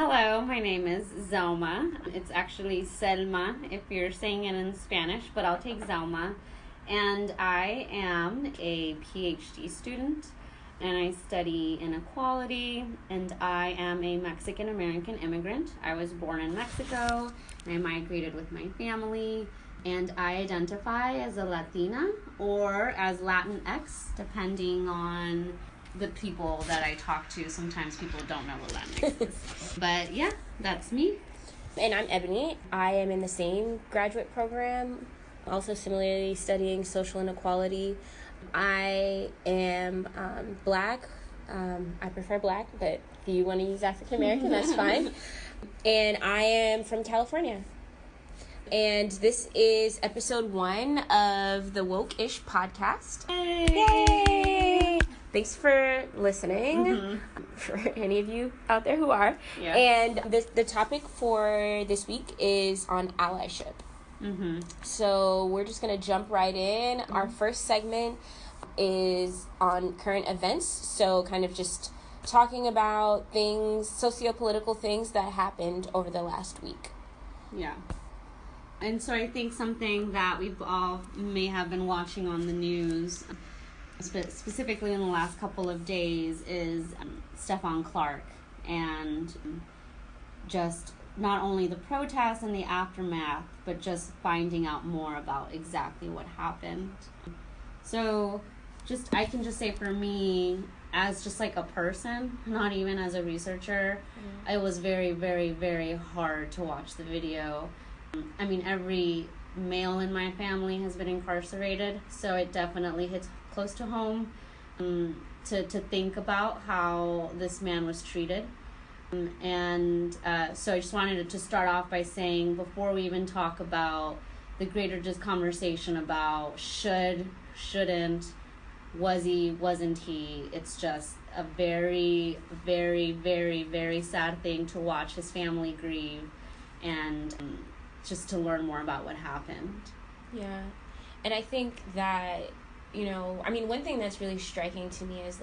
Hello, my name is Zelma. It's actually Selma if you're saying it in Spanish, but I'll take Zelma. And I am a PhD student, and I study inequality, and I am a Mexican American immigrant. I was born in Mexico, and I migrated with my family, and I identify as a Latina or as Latinx, depending on the people that I talk to. Sometimes people don't know what Latinx is. But yeah, that's me. And I'm Ebony. I am in the same graduate program, also similarly studying social inequality. I am Black. I prefer Black, but if you want to use African American, that's fine. And I am from California. And this is episode 1 of the Woke.ish podcast. Yay! Thanks for listening, for any of you out there who are. Yeah. And the topic for this week is on allyship. So we're just going to jump right in. Our first segment is on current events. So kind of just talking about things, socio-political things that happened over the last week. Yeah. And so I think something that we've all may have been watching on the news, specifically in the last couple of days, is Stephon Clark, and just not only the protests and the aftermath, but just finding out more about exactly what happened. So I can just say for me, as just like a person, not even as a researcher, it was very, very, very hard to watch the video. I mean, every male in my family has been incarcerated, so it definitely hits close to home to think about how this man was treated. And so I just wanted to start off by saying, before we even talk about the greater just conversation about shouldn't, was he, wasn't he, it's just a very, very, very, very sad thing to watch his family grieve and just to learn more about what happened. Yeah. And I think that, one thing that's really striking to me is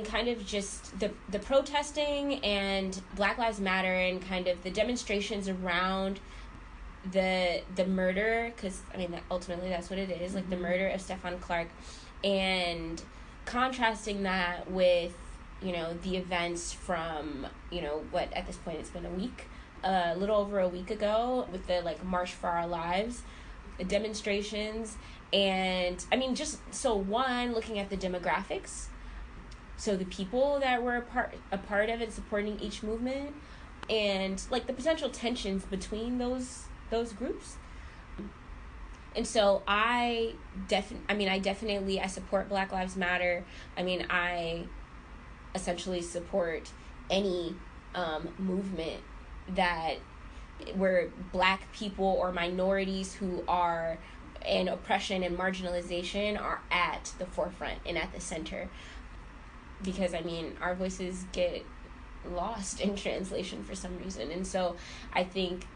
kind of just the protesting and Black Lives Matter and kind of the demonstrations around the murder, because ultimately that's what it is, the murder of Stephon Clark, and contrasting that with the events from what at this point it's been a little over a week ago with the March for Our Lives, the demonstrations. And one, looking at the demographics, so the people that were a part of it, supporting each movement, and the potential tensions between those groups. And so I definitely support Black Lives Matter. I essentially support any movement that where Black people or minorities who are in oppression and marginalization are at the forefront and at the center, because our voices get lost in translation for some reason. And so I think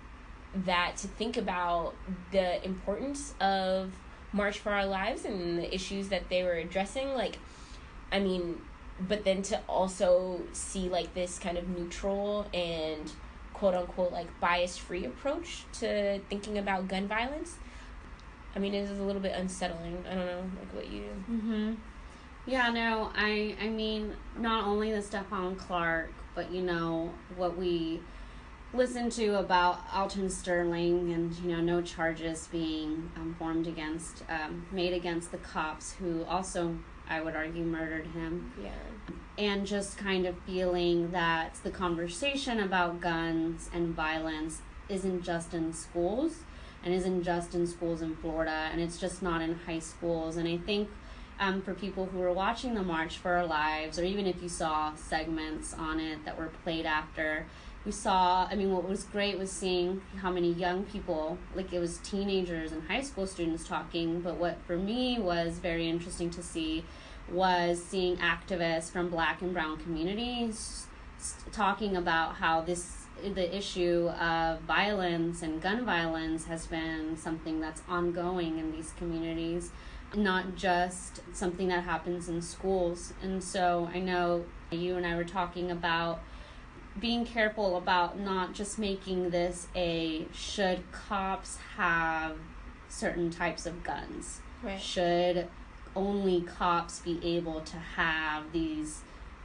that to think about the importance of March for Our Lives and the issues that they were addressing, but then to also see this kind of neutral and quote unquote bias-free approach to thinking about gun violence, it is a little bit unsettling. I don't know what you do. Yeah, no, I mean, not only the Stephon Clark, but what we listened to about Alton Sterling, and no charges being made against the cops who also, I would argue, murdered him. Yeah. And just kind of feeling that the conversation about guns and violence isn't just in schools, and isn't just in schools in Florida, and it's just not in high schools. And I think for people who were watching the March for Our Lives, or even if you saw segments on it that were played after, we saw, what was great was seeing how many young people, it was teenagers and high school students talking, but what for me was very interesting to see was seeing activists from Black and brown communities talking about how the issue of violence and gun violence has been something that's ongoing in these communities, not just something that happens in schools. And so I know You and I were talking about being careful about not just making this a should cops have certain types of guns. Right. Should only cops be able to have these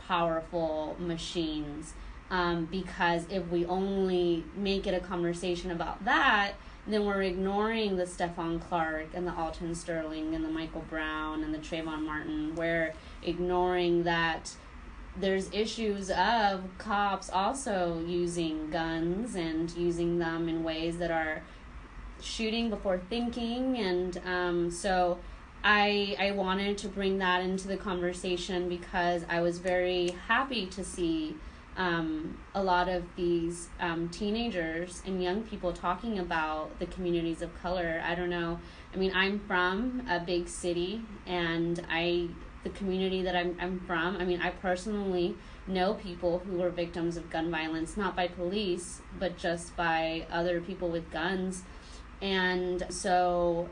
powerful machines? Because if we only make it a conversation about that, then we're ignoring the Stephon Clark and the Alton Sterling and the Michael Brown and the Trayvon Martin. We're ignoring that there's issues of cops also using guns and using them in ways that are shooting before thinking. And so I wanted to bring that into the conversation because I was very happy to see a lot of these teenagers and young people talking about the communities of color. I don't know. I mean, I'm from a big city, and the community that I'm from, I mean, I personally know people who were victims of gun violence, not by police, but just by other people with guns. And so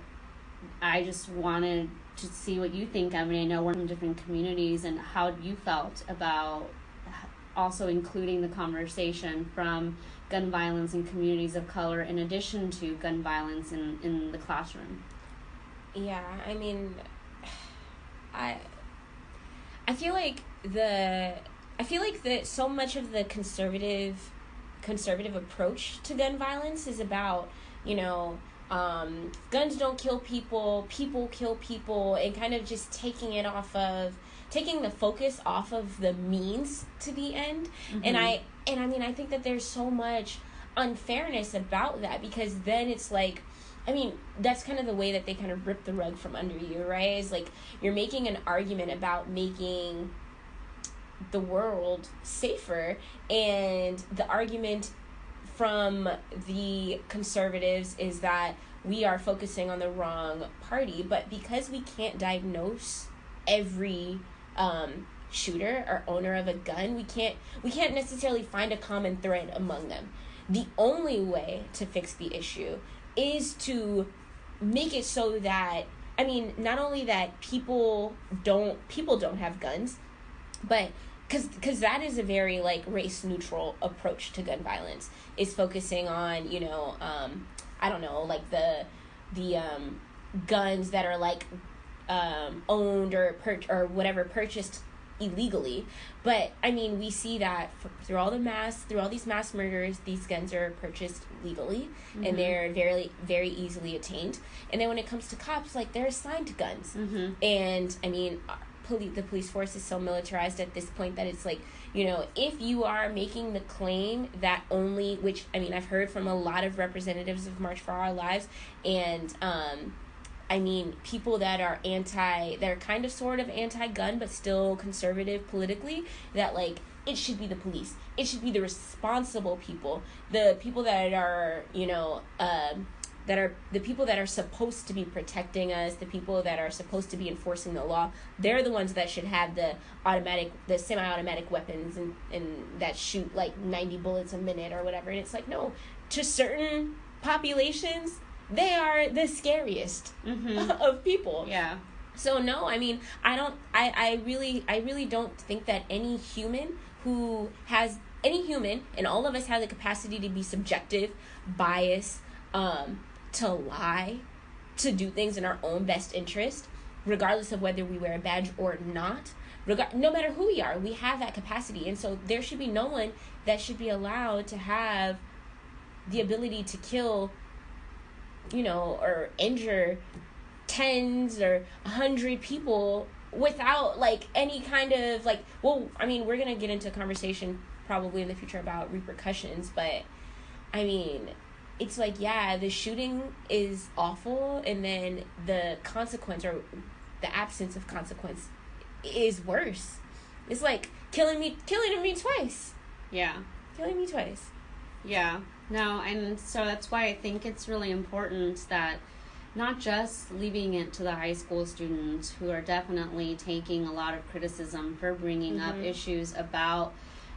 I just wanted to see what you think. I mean, I know we're from different communities, and how you felt about also including the conversation from gun violence in communities of color in addition to gun violence in the classroom. Yeah, I mean, I feel like that so much of the conservative approach to gun violence is about, guns don't kill people, people kill people, and kind of just taking the focus off of the means to the end. Mm-hmm. And I think that there's so much unfairness about that, because then it's like, I mean, that's kind of the way that they kind of rip the rug from under you, right? It's like you're making an argument about making the world safer, and the argument from the conservatives is that we are focusing on the wrong party. But because we can't diagnose every shooter or owner of a gun, we can't necessarily find a common thread among them. The only way to fix the issue is to make it so that, I mean, not only that people don't have guns, but because that is a very like race neutral approach to gun violence, is focusing on I don't know, like the guns that are like owned or purchased illegally. But I mean, we see that through all these mass murders, these guns are purchased legally. Mm-hmm. And they're very, very easily attained. And then when it comes to cops, like, they're assigned guns. Mm-hmm. And I mean, the police force is so militarized at this point that it's like, if you are making the claim that only, which I mean, I've heard from a lot of representatives of March for Our Lives, and I mean, people that are kind of sort of anti-gun, but still conservative politically, that, like, it should be the police. It should be the responsible people. The people that are, the people that are supposed to be protecting us, the people that are supposed to be enforcing the law, they're the ones that should have the semi-automatic weapons and that shoot, like, 90 bullets a minute or whatever. And it's like, no, to certain populations, they are the scariest of people. Yeah. So no, I mean, I really don't think that any human, and all of us have the capacity to be subjective, biased, to lie, to do things in our own best interest, regardless of whether we wear a badge or not. No matter who we are, we have that capacity. And so there should be no one that should be allowed to have the ability to kill, or injure tens or 100 people without, like, any kind of, like, well, I mean, we're going to get into a conversation probably in the future about repercussions, but, I mean, it's like, yeah, the shooting is awful, and then the consequence, or the absence of consequence, is worse. It's like killing me twice. Yeah. Killing me twice. Yeah. No, and so that's why I think it's really important that not just leaving it to the high school students, who are definitely taking a lot of criticism for bringing up issues about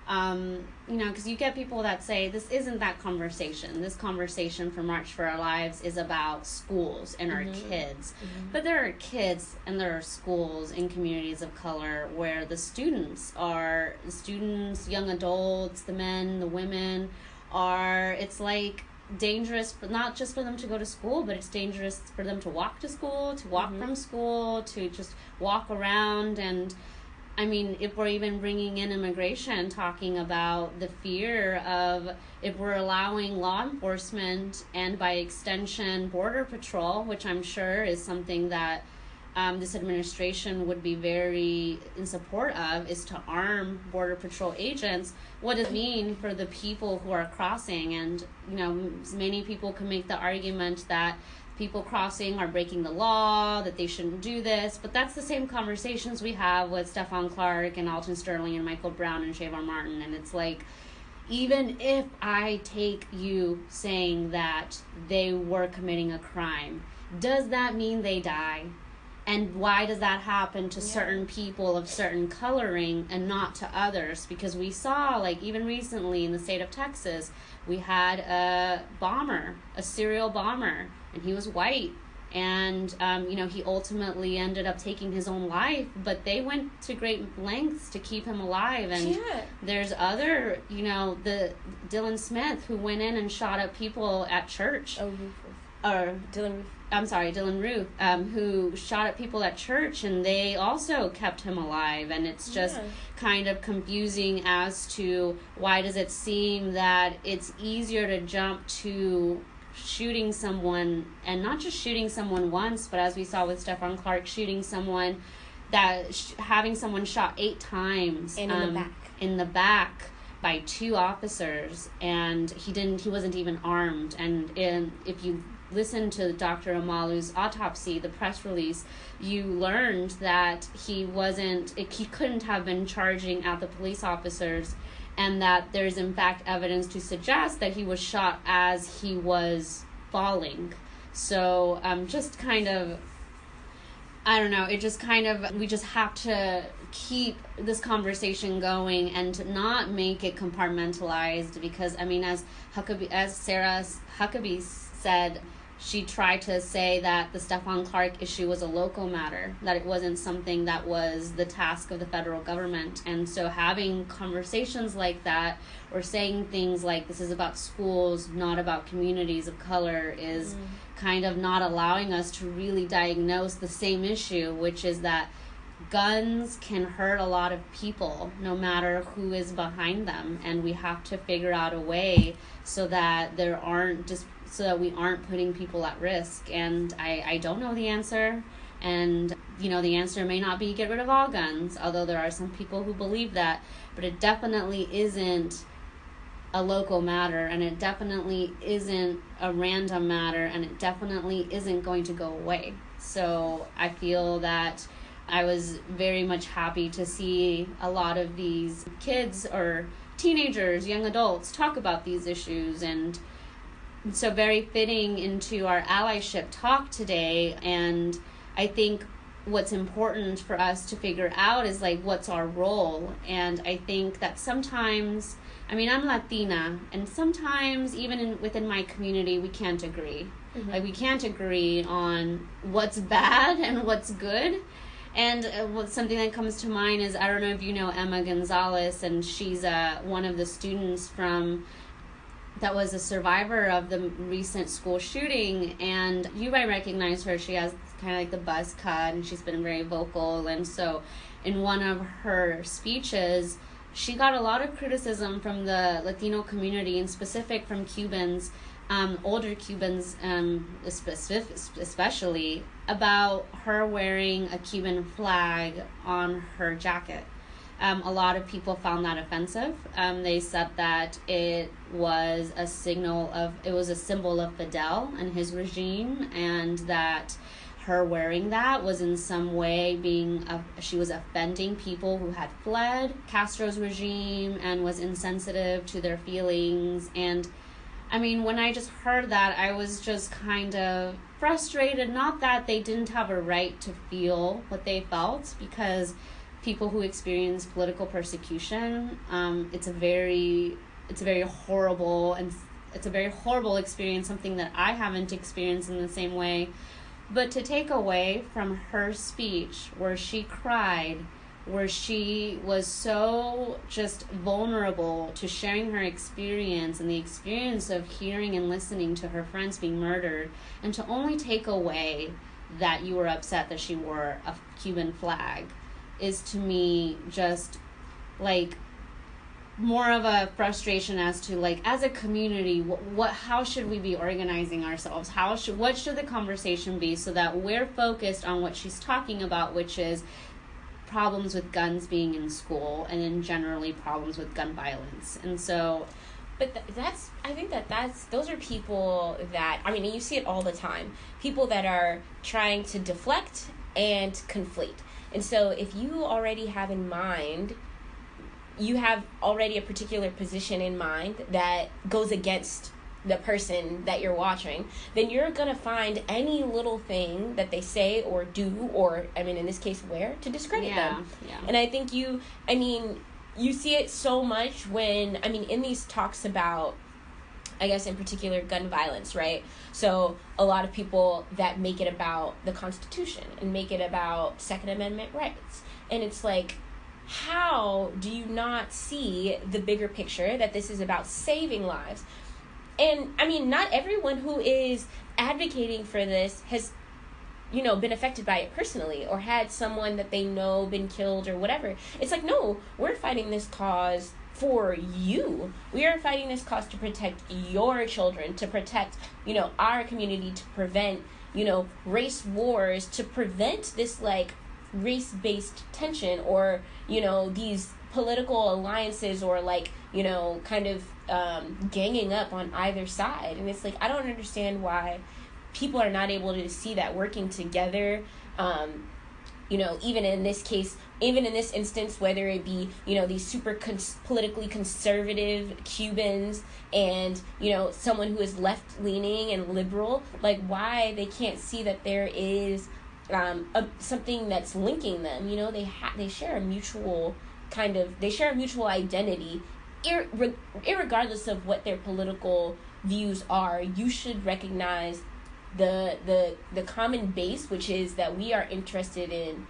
Because you get people that say this isn't that conversation. This conversation for March for Our Lives is about schools and our kids. But there are kids and there are schools in communities of color where the students, young adults, the men, the women it's like dangerous, but not just for them to go to school, but it's dangerous for them to walk to school, to walk from school, to just walk around. And I mean, if we're even bringing in immigration, talking about the fear of if we're allowing law enforcement and by extension Border Patrol, which I'm sure is something that this administration would be very in support of, is to arm Border Patrol agents. What does it mean for the people who are crossing? And, many people can make the argument that people crossing are breaking the law, that they shouldn't do this, but that's the same conversations we have with Stephon Clark and Alton Sterling and Michael Brown and Trayvon Martin. And it's like, even if I take you saying that they were committing a crime, does that mean they die? And why does that happen to certain people of certain coloring and not to others? Because we saw, like, even recently in the state of Texas, we had a serial bomber, and he was white. And, he ultimately ended up taking his own life, but they went to great lengths to keep him alive. And there's other, the Dylan Smith, who went in and shot up people at church. Dylan Roof, who shot at people at church, and they also kept him alive. And it's just kind of confusing as to why does it seem that it's easier to jump to shooting someone, and not just shooting someone once, but as we saw with Stephon Clark, shooting someone, having someone shot 8 times in the back by 2 officers, and he wasn't even armed. And if you listen to Dr. Amalu's autopsy, the press release, you learned that he couldn't have been charging at the police officers, and that there's in fact evidence to suggest that he was shot as he was falling. So just kind of, I don't know, it just kind of, we just have to keep this conversation going and not make it compartmentalized, because I mean, as Sarah Huckabee said, she tried to say that the Stephon Clark issue was a local matter, that it wasn't something that was the task of the federal government. And so having conversations like that, or saying things like this is about schools, not about communities of color, is kind of not allowing us to really diagnose the same issue, which is that guns can hurt a lot of people, no matter who is behind them. And we have to figure out a way so that so that we aren't putting people at risk. And I don't know the answer. And, the answer may not be get rid of all guns, although there are some people who believe that. But it definitely isn't a local matter, and it definitely isn't a random matter, and it definitely isn't going to go away. So I feel that I was very much happy to see a lot of these kids or teenagers, young adults, talk about these issues. And so very fitting into our allyship talk today. And I think what's important for us to figure out is, like, what's our role. And I think that sometimes, I mean, I'm Latina, and sometimes even within my community, we can't agree. Like, we can't agree on what's bad and what's good. And something that comes to mind is, I don't know if you know Emma Gonzalez, and she's one of the students that was a survivor of the recent school shooting, and you might recognize her. She has kind of like the buzz cut, and she's been very vocal. And so in one of her speeches, she got a lot of criticism from the Latino community, and specific from Cubans, older Cubans especially, about her wearing a Cuban flag on her jacket. A lot of people found that offensive. They said that it was a symbol of Fidel and his regime, and that her wearing that was in some way she was offending people who had fled Castro's regime and was insensitive to their feelings. And I mean, when I just heard that, I was just kind of frustrated. Not that they didn't have a right to feel what they felt, because people who experience political persecution. It's a very horrible, and it's a very horrible experience, something that I haven't experienced in the same way. But to take away from her speech where she cried, where she was so just vulnerable to sharing her experience and the experience of hearing and listening to her friends being murdered, and to only take away that you were upset that she wore a Cuban flag, is to me just like more of a frustration as to, like, as a community, how should we be organizing ourselves? What should the conversation be, so that we're focused on what she's talking about, which is problems with guns being in school, and then generally problems with gun violence. And so, but I think those are people that, I mean, you see it all the time, people that are trying to deflect and conflate. And so if you already have in mind, you have already a particular position in mind that goes against the person that you're watching, then you're going to find any little thing that they say or do, or, I mean, in this case, wear, to discredit them. Yeah. And I think you see it so much when, I mean, in these talks about, I guess in particular, gun violence, right? So a lot of people that make it about the Constitution and make it about Second Amendment rights. And it's like, how do you not see the bigger picture that this is about saving lives? And, I mean, not everyone who is advocating for this has, been affected by it personally or had someone that they know been killed or whatever. It's like, no, we're fighting this cause for you. We are fighting this cause to protect your children, to protect, our community, to prevent, race wars, to prevent this, like, race-based tension or, these political alliances or, like, kind of ganging up on either side. And it's like, I don't understand why people are not able to see that working together, even in this case, even in this instance, whether it be, these super politically conservative Cubans and, someone who is left-leaning and liberal, like, why they can't see that there is something that's linking them. They share a mutual identity, irregardless of what their political views are. You should recognize the common base, which is that we are interested in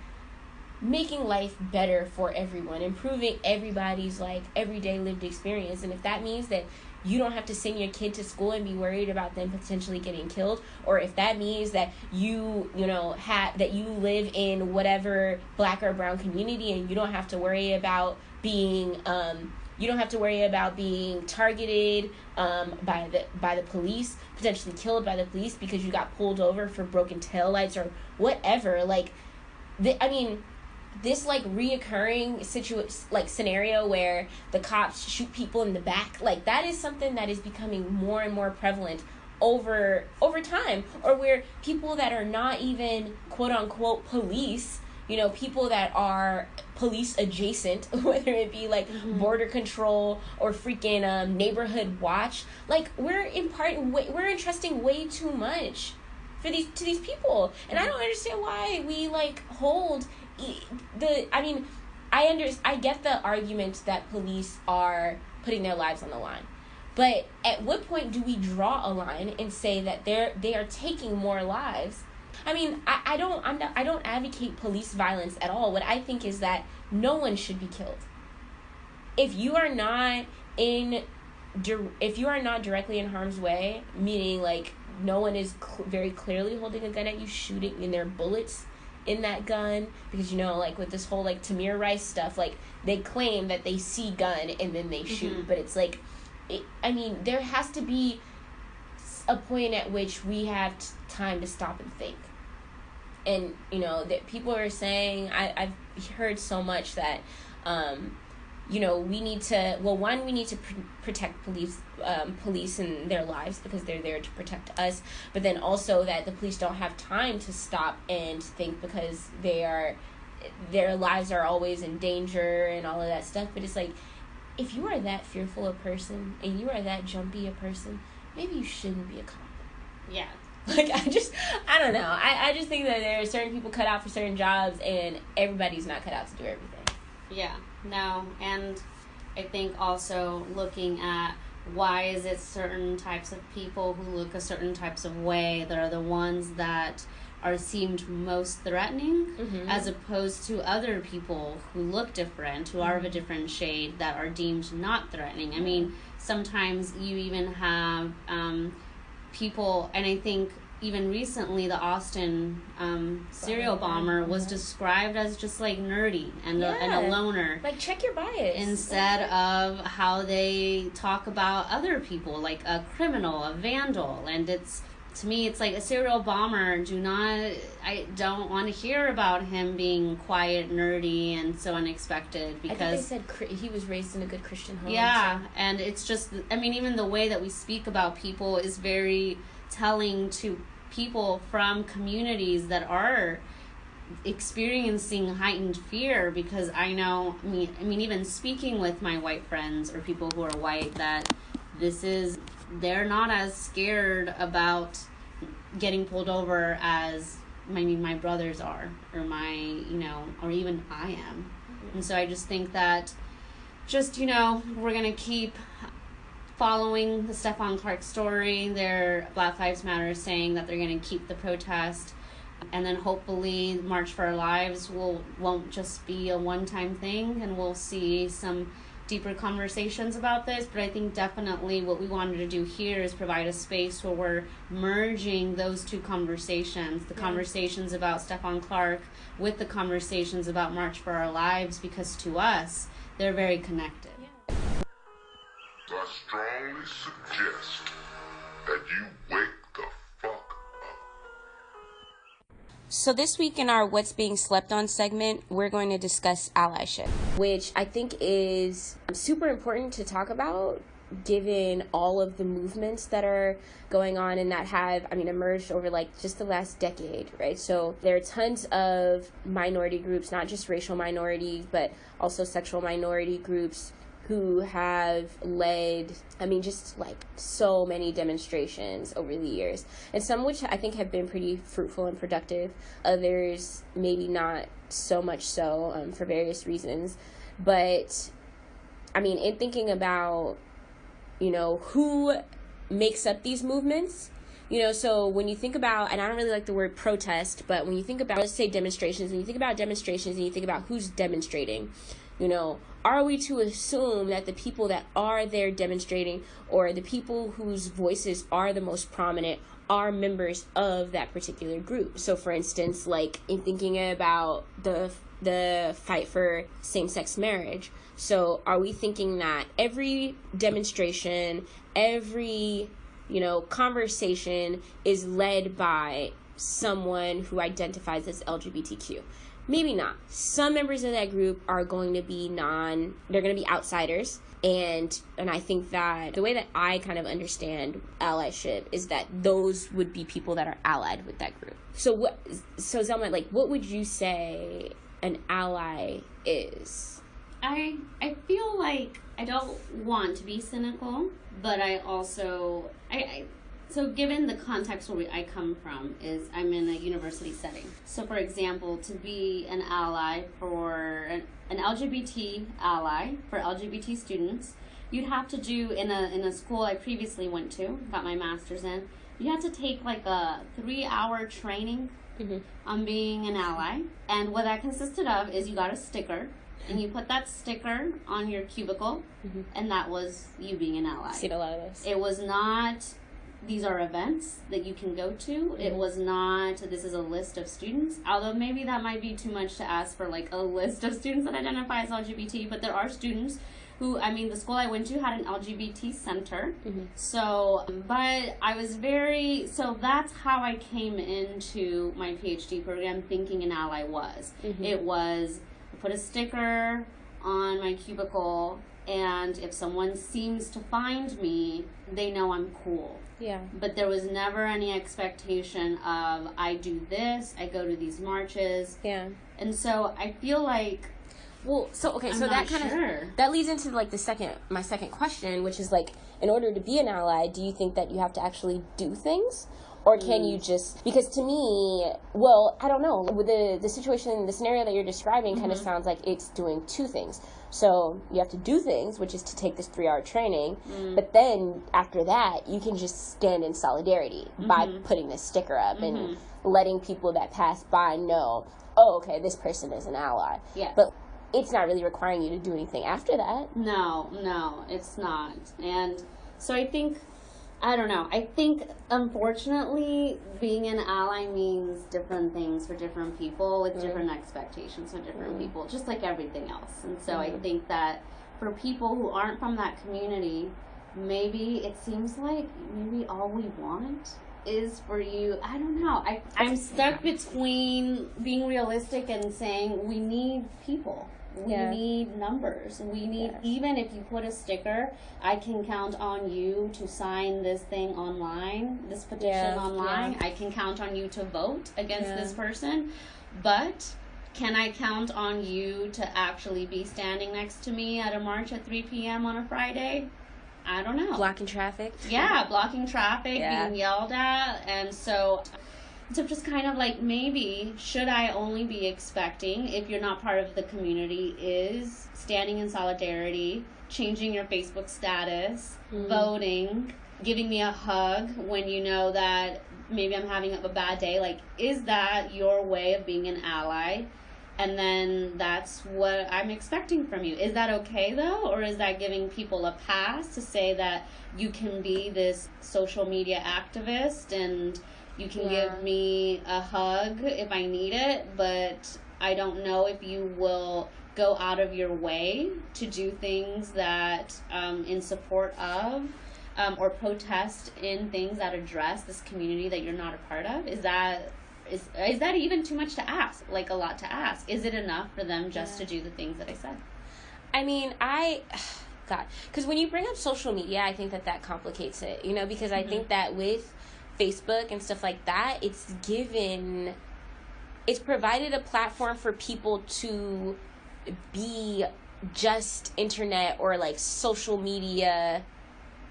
making life better for everyone, improving everybody's, like, everyday lived experience. And if that means that you don't have to send your kid to school and be worried about them potentially getting killed, or if that means that you live in whatever black or brown community and you don't have to worry about being targeted by the police, potentially killed by the police because you got pulled over for broken taillights or whatever, like, this, like, reoccurring scenario where the cops shoot people in the back, like, that is something that is becoming more and more prevalent over time, or where people that are not even quote unquote police, people that are police adjacent, whether it be like border control or freaking neighborhood watch, like, we're entrusting way too much to these people. And I don't understand why we, like, hold I get the argument that police are putting their lives on the line, but at what point do we draw a line and say that they are taking more lives? I mean, I don't advocate police violence at all. What I think is that no one should be killed. If you are not directly in harm's way, meaning, like, no one is very clearly holding a gun at you, shooting, and there are bullets in that gun, because, like, with this whole, like, Tamir Rice stuff, like, they claim that they see gun and then they shoot, but it's like, there has to be a point at which we have time to stop and think. And, that people are saying, I've heard so much that, we need to protect police and their lives because they're there to protect us, but then also that the police don't have time to stop and think because their lives are always in danger and all of that stuff. But it's like, if you are that fearful a person and you are that jumpy a person, maybe you shouldn't be a cop. Yeah. Like, I don't know. I just think that there are certain people cut out for certain jobs and everybody's not cut out to do everything. Yeah, no, and I think also looking at why is it certain types of people who look a certain types of way that are the ones that are seemed most threatening, as opposed to other people who look different, who are of a different shade, that are deemed not threatening. I mean, sometimes you even have people, and I think even recently the Austin serial bomber was described as just like nerdy and a loner. Like, check your bias. Instead of how they talk about other people, like a criminal, a vandal. And it's, to me, it's like a serial bomber. I don't want to hear about him being quiet, nerdy, and so unexpected, because I think they said he was raised in a good Christian home. Yeah, so. And it's just, I mean, even the way that we speak about people is very telling to people from communities that are experiencing heightened fear, because I know, I mean, even speaking with my white friends or people who are white, that they're not as scared about getting pulled over as my brothers are, or or even I am. And so I just think that we're going to keep following the Stephon Clark story. Their Black Lives Matter saying that they're going to keep the protest, and then hopefully March for Our Lives won't just be a one-time thing, and we'll see some deeper conversations about this. But I think definitely what we wanted to do here is provide a space where we're merging those two conversations, the conversations about Stephon Clark with the conversations about March for Our Lives, because to us, they're very connected. I strongly suggest that you wake the fuck up. So this week in our What's Being Slept On segment, we're going to discuss allyship, which I think is super important to talk about given all of the movements that are going on and that have, emerged over just the last decade, right? So there are tons of minority groups, not just racial minorities, but also sexual minority groups, who have led, so many demonstrations over the years. And some which I think have been pretty fruitful and productive. Others maybe not so much so, for various reasons. But, in thinking about, who makes up these movements, so when you think about, and I don't really like the word protest, but when you think about, let's say demonstrations, when you think about demonstrations and you think about who's demonstrating, are we to assume that the people that are there demonstrating, or the people whose voices are the most prominent, are members of that particular group? So for instance, in thinking about the fight for same-sex marriage, so are we thinking that every demonstration, every conversation is led by someone who identifies as LGBTQ? Maybe not. Some members of that group are going to be they're going to be outsiders. And I think that the way that I kind of understand allyship is that those would be people that are allied with that group. So Zelma, what would you say an ally is? I feel like I don't want to be cynical, but I also, so given the context where I come from is I'm in a university setting. So for example, to be an ally for an LGBT ally for LGBT students, you'd have to do in a school I previously went to, got my master's in, you had to take a 3-hour training on being an ally. And what that consisted of is you got a sticker, and you put that sticker on your cubicle, and that was you being an ally. I've seen a lot of those. It was not, these are events that you can go to. It was not, this is a list of students. Although maybe that might be too much to ask for a list of students that identify as LGBT, but there are students who, the school I went to had an LGBT center. So, but I was so that's how I came into my PhD program thinking an ally was. It was, put a sticker on my cubicle, and if someone seems to find me, they know I'm cool. Yeah. But there was never any expectation of, I do this, I go to these marches. Yeah. And so I feel like, well, so okay, so that kind of that leads into my second question, which is in order to be an ally, do you think that you have to actually do things, Or can you just, because to me, well, I don't know, with the situation, the scenario that you're describing kind of sounds like it's doing two things. So you have to do things, which is to take this 3-hour training, but then after that, you can just stand in solidarity by putting this sticker up and letting people that pass by know, oh, okay, this person is an ally. Yeah. But it's not really requiring you to do anything after that. No, it's not. And so I think, I don't know. I think, unfortunately, being an ally means different things for different people with different expectations for different people, just like everything else. And so I think that for people who aren't from that community, maybe it seems like maybe all we want is for you. I don't know. I'm stuck between being realistic and saying we need people. We need numbers. We need, even if you put a sticker, I can count on you to sign this thing online, this petition online. I can count on you to vote against this person. But can I count on you to actually be standing next to me at a march at 3 p.m. on a Friday? I don't know. Blocking traffic. Yeah, blocking traffic, being yelled at. And so just kind of like, maybe should I only be expecting, if you're not part of the community, is standing in solidarity, changing your Facebook status, voting, giving me a hug when you know that maybe I'm having a bad day. Like, is that your way of being an ally? And then that's what I'm expecting from you. Is that okay, though? Or is that giving people a pass to say that you can be this social media activist and you can give me a hug if I need it, but I don't know if you will go out of your way to do things that in support of or protest in things that address this community that you're not a part of? Is that even too much to ask? Like, a lot to ask? Is it enough for them just to do the things that I said? I mean, God, because when you bring up social media, I think that complicates it, you know, because I think that with Facebook and stuff like that, it's provided a platform for people to be just internet or like social media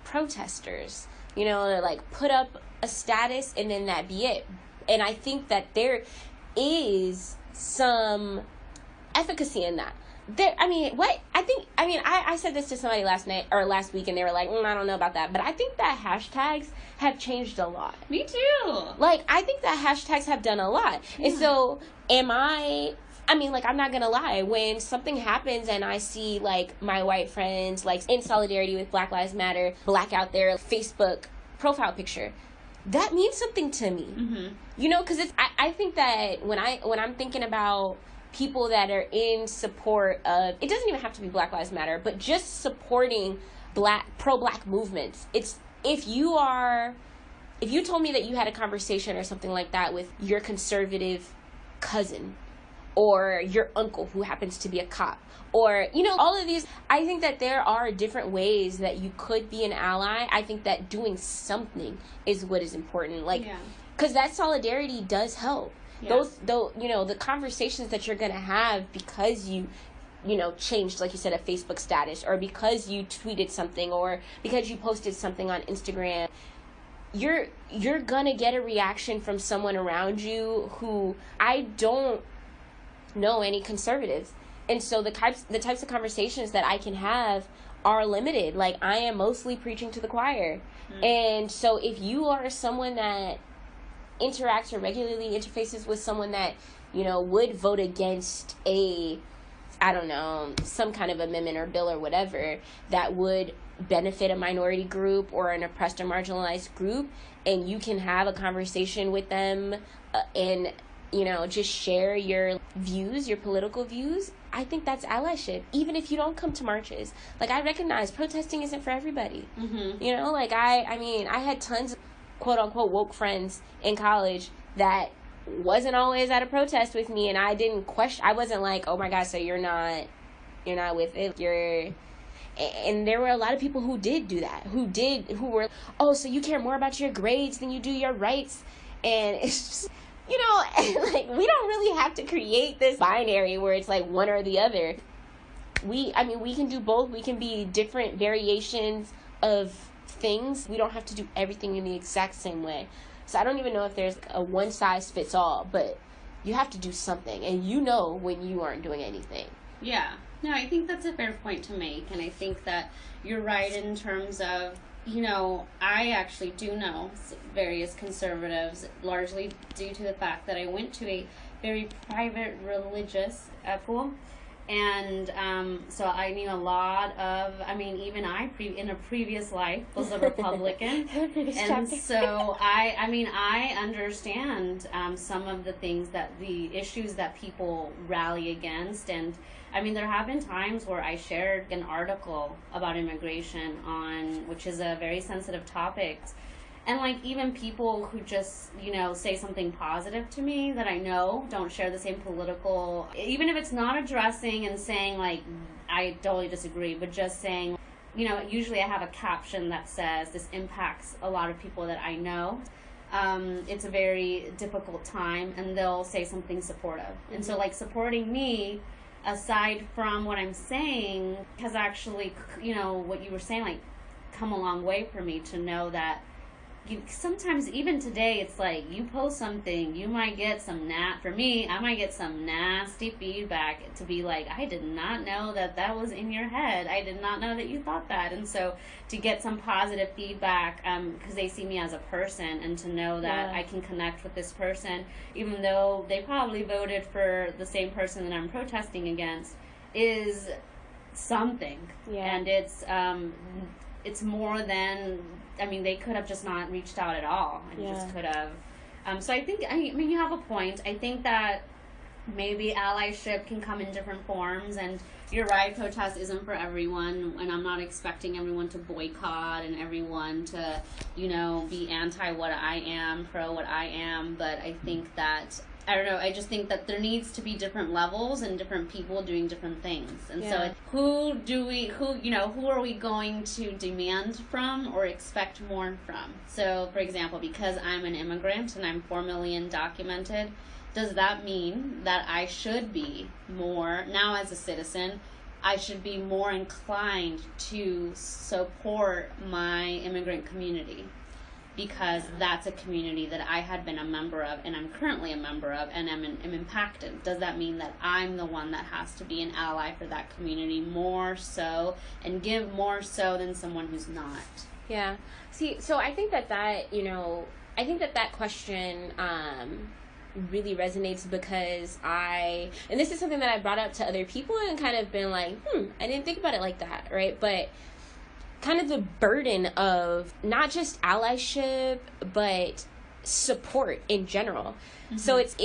protesters, you know, to like put up a status and then that be it. And I think that there is some efficacy in that. I said this to somebody last week, and they were like, I don't know about that. But I think that hashtags have changed a lot. Me too. Like, I think that hashtags have done a lot. Yeah. And so, I'm not gonna lie, when something happens and I see, like, my white friends, like, in solidarity with Black Lives Matter, black out their Facebook profile picture, that means something to me. You know, because I think that when I'm thinking about people that are in support of, it doesn't even have to be Black Lives Matter, but just supporting pro-black movements. It's, if you told me that you had a conversation or something like that with your conservative cousin or your uncle who happens to be a cop, or, you know, all of these, I think that there are different ways that you could be an ally. I think that doing something is what is important. Like, because that solidarity does help. Yeah. The conversations that you're going to have because you changed, like you said, a Facebook status, or because you tweeted something, or because you posted something on Instagram, you're going to get a reaction from someone around you who, I don't know any conservatives. And so the types of conversations that I can have are limited. Like, I am mostly preaching to the choir. And so if you are someone that interacts or regularly interfaces with someone that, you know, would vote against some kind of amendment or bill or whatever that would benefit a minority group or an oppressed or marginalized group, and you can have a conversation with them and, you know, just share your views, your political views, I think that's allyship, even if you don't come to marches. Like, I recognize protesting isn't for everybody. You know, like, I had tons of quote-unquote woke friends in college that wasn't always at a protest with me, and I didn't question. I wasn't like, oh my God, so you're not with it. And there were a lot of people who did do that, who were, oh, so you care more about your grades than you do your rights. And it's just, you know, like, we don't really have to create this binary where it's like one or the other. We can do both. We can be different variations of things. We don't have to do everything in the exact same way. So I don't even know if there's a one size fits all, but you have to do something, and you know when you aren't doing anything. Yeah. No, I think that's a fair point to make, and I think that you're right in terms of, you know, I actually do know various conservatives, largely due to the fact that I went to a very private religious school, and so I knew a lot of, I mean, even I, in a previous life, was a Republican, and so I understand some of the things the issues that people rally against, and I mean, there have been times where I shared an article about immigration which is a very sensitive topic. And, like, even people who just, you know, say something positive to me that I know don't share the same political, even if it's not addressing and saying, like, I totally disagree, but just saying, you know, usually I have a caption that says, this impacts a lot of people that I know. It's a very difficult time, and they'll say something supportive. Mm-hmm. And so, like, supporting me, aside from what I'm saying, has actually, you know, what you were saying, like, come a long way for me to know that sometimes, even today, it's like, you post something, you might get for me, I might get some nasty feedback to be like, I did not know that was in your head. I did not know that you thought that. And so to get some positive feedback, because they see me as a person, and to know that I can connect with this person, even though they probably voted for the same person that I'm protesting against, is something. Yeah. And it's more than, I mean, they could have just not reached out at all, and just could have. So I think, I mean, you have a point. I think that maybe allyship can come in different forms, and you're right, protest isn't for everyone, and I'm not expecting everyone to boycott and everyone to, you know, be anti what I am, pro what I am, but I think that, I don't know, I just think that there needs to be different levels and different people doing different things. And so who are we going to demand from or expect more from? So, for example, because I'm an immigrant and I'm 4 million documented, does that mean that I should be more, now as a citizen, I should be more inclined to support my immigrant community? Because that's a community that I had been a member of, and I'm currently a member of, and am impacted. Does that mean that I'm the one that has to be an ally for that community more so, and give more so than someone who's not? Yeah. See, so I think that you know, I think that question really resonates because and this is something that I brought up to other people and kind of been like, I didn't think about it like that, right? But kind of the burden of not just allyship, but support in general. Mm-hmm. So it's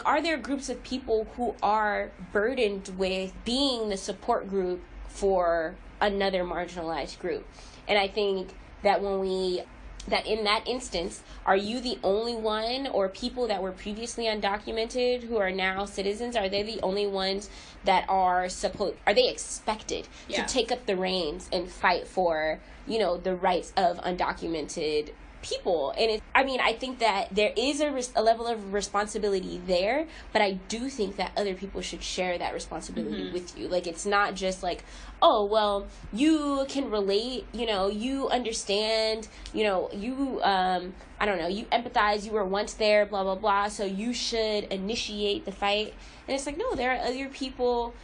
are there groups of people who are burdened with being the support group for another marginalized group? And I think that that in that instance, are you the only one, or people that were previously undocumented who are now citizens, are they the only ones that are they expected to take up the reins and fight for, you know, the rights of undocumented people? And I think that there is a level of responsibility there, but I do think that other people should share that responsibility with you. Like, it's not just like, oh, well, you can relate, you know, you understand, you know, you, I don't know, you empathize, you were once there, blah, blah, blah, so you should initiate the fight. And it's like, no, there are other people.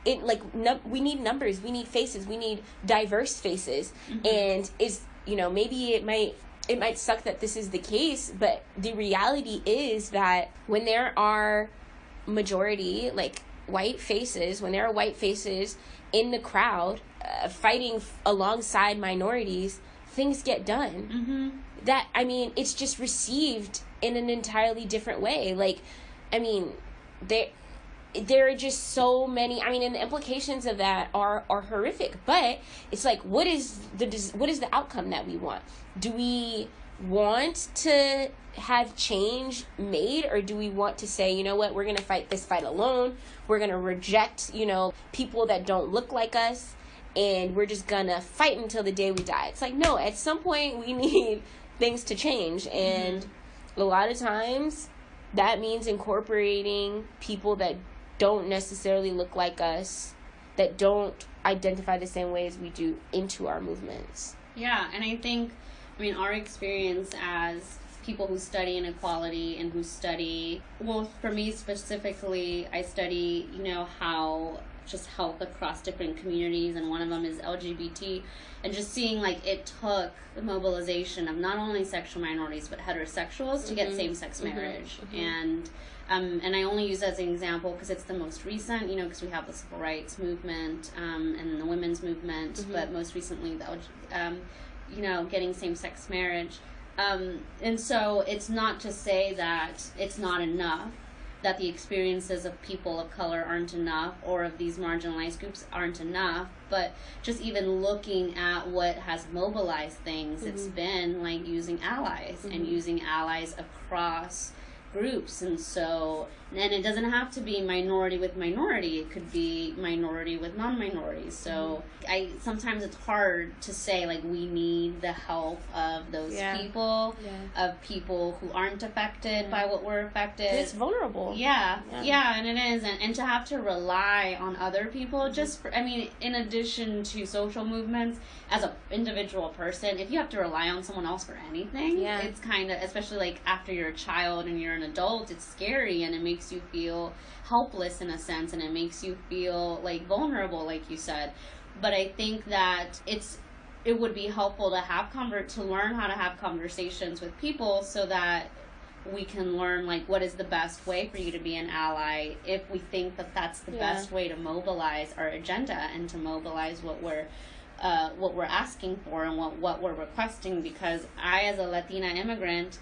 We need numbers, we need faces, we need diverse faces. And maybe it might suck that this is the case, but the reality is that when there are majority, like, white faces, when there are white faces in the crowd fighting alongside minorities, things get done. It's just received in an entirely different way. Like, there are just so many, and the implications of that are horrific, but it's like, what is the outcome that we want? Do we want to have change made, or do we want to say, you know what, we're going to fight this fight alone, we're going to reject, you know, people that don't look like us, and we're just going to fight until the day we die? It's like, no, at some point we need things to change, and a lot of times that means incorporating people that don't necessarily look like us, that don't identify the same way as we do, into our movements. Yeah, and I think, our experience as people who study inequality and who study, well, for me specifically, I study, how just health across different communities, and one of them is LGBT, and just seeing like it took the mobilization of not only sexual minorities but heterosexuals to get same-sex marriage. And I only use that as an example because it's the most recent, because we have the civil rights movement and the women's movement, but most recently the getting same-sex marriage. And so it's not to say that it's not enough, that the experiences of people of color aren't enough, or of these marginalized groups aren't enough, but just even looking at what has mobilized things, it's been like using allies and using allies across groups. And so, and it doesn't have to be minority with minority, it could be minority with non-minorities. So sometimes it's hard to say like we need the help of those people, of people who aren't affected by what we're affected. It's vulnerable. And it is, and to have to rely on other people just for, in addition to social movements, as an individual person, if you have to rely on someone else for anything, it's kind of, especially like after you're a child and you're an adult, it's scary, and it makes you feel helpless in a sense, and it makes you feel like vulnerable, like you said. But I think that it would be helpful to learn how to have conversations with people, so that we can learn like what is the best way for you to be an ally, if we think that that's the best way to mobilize our agenda and to mobilize what we're asking for and what we're requesting. Because I, as a Latina immigrant,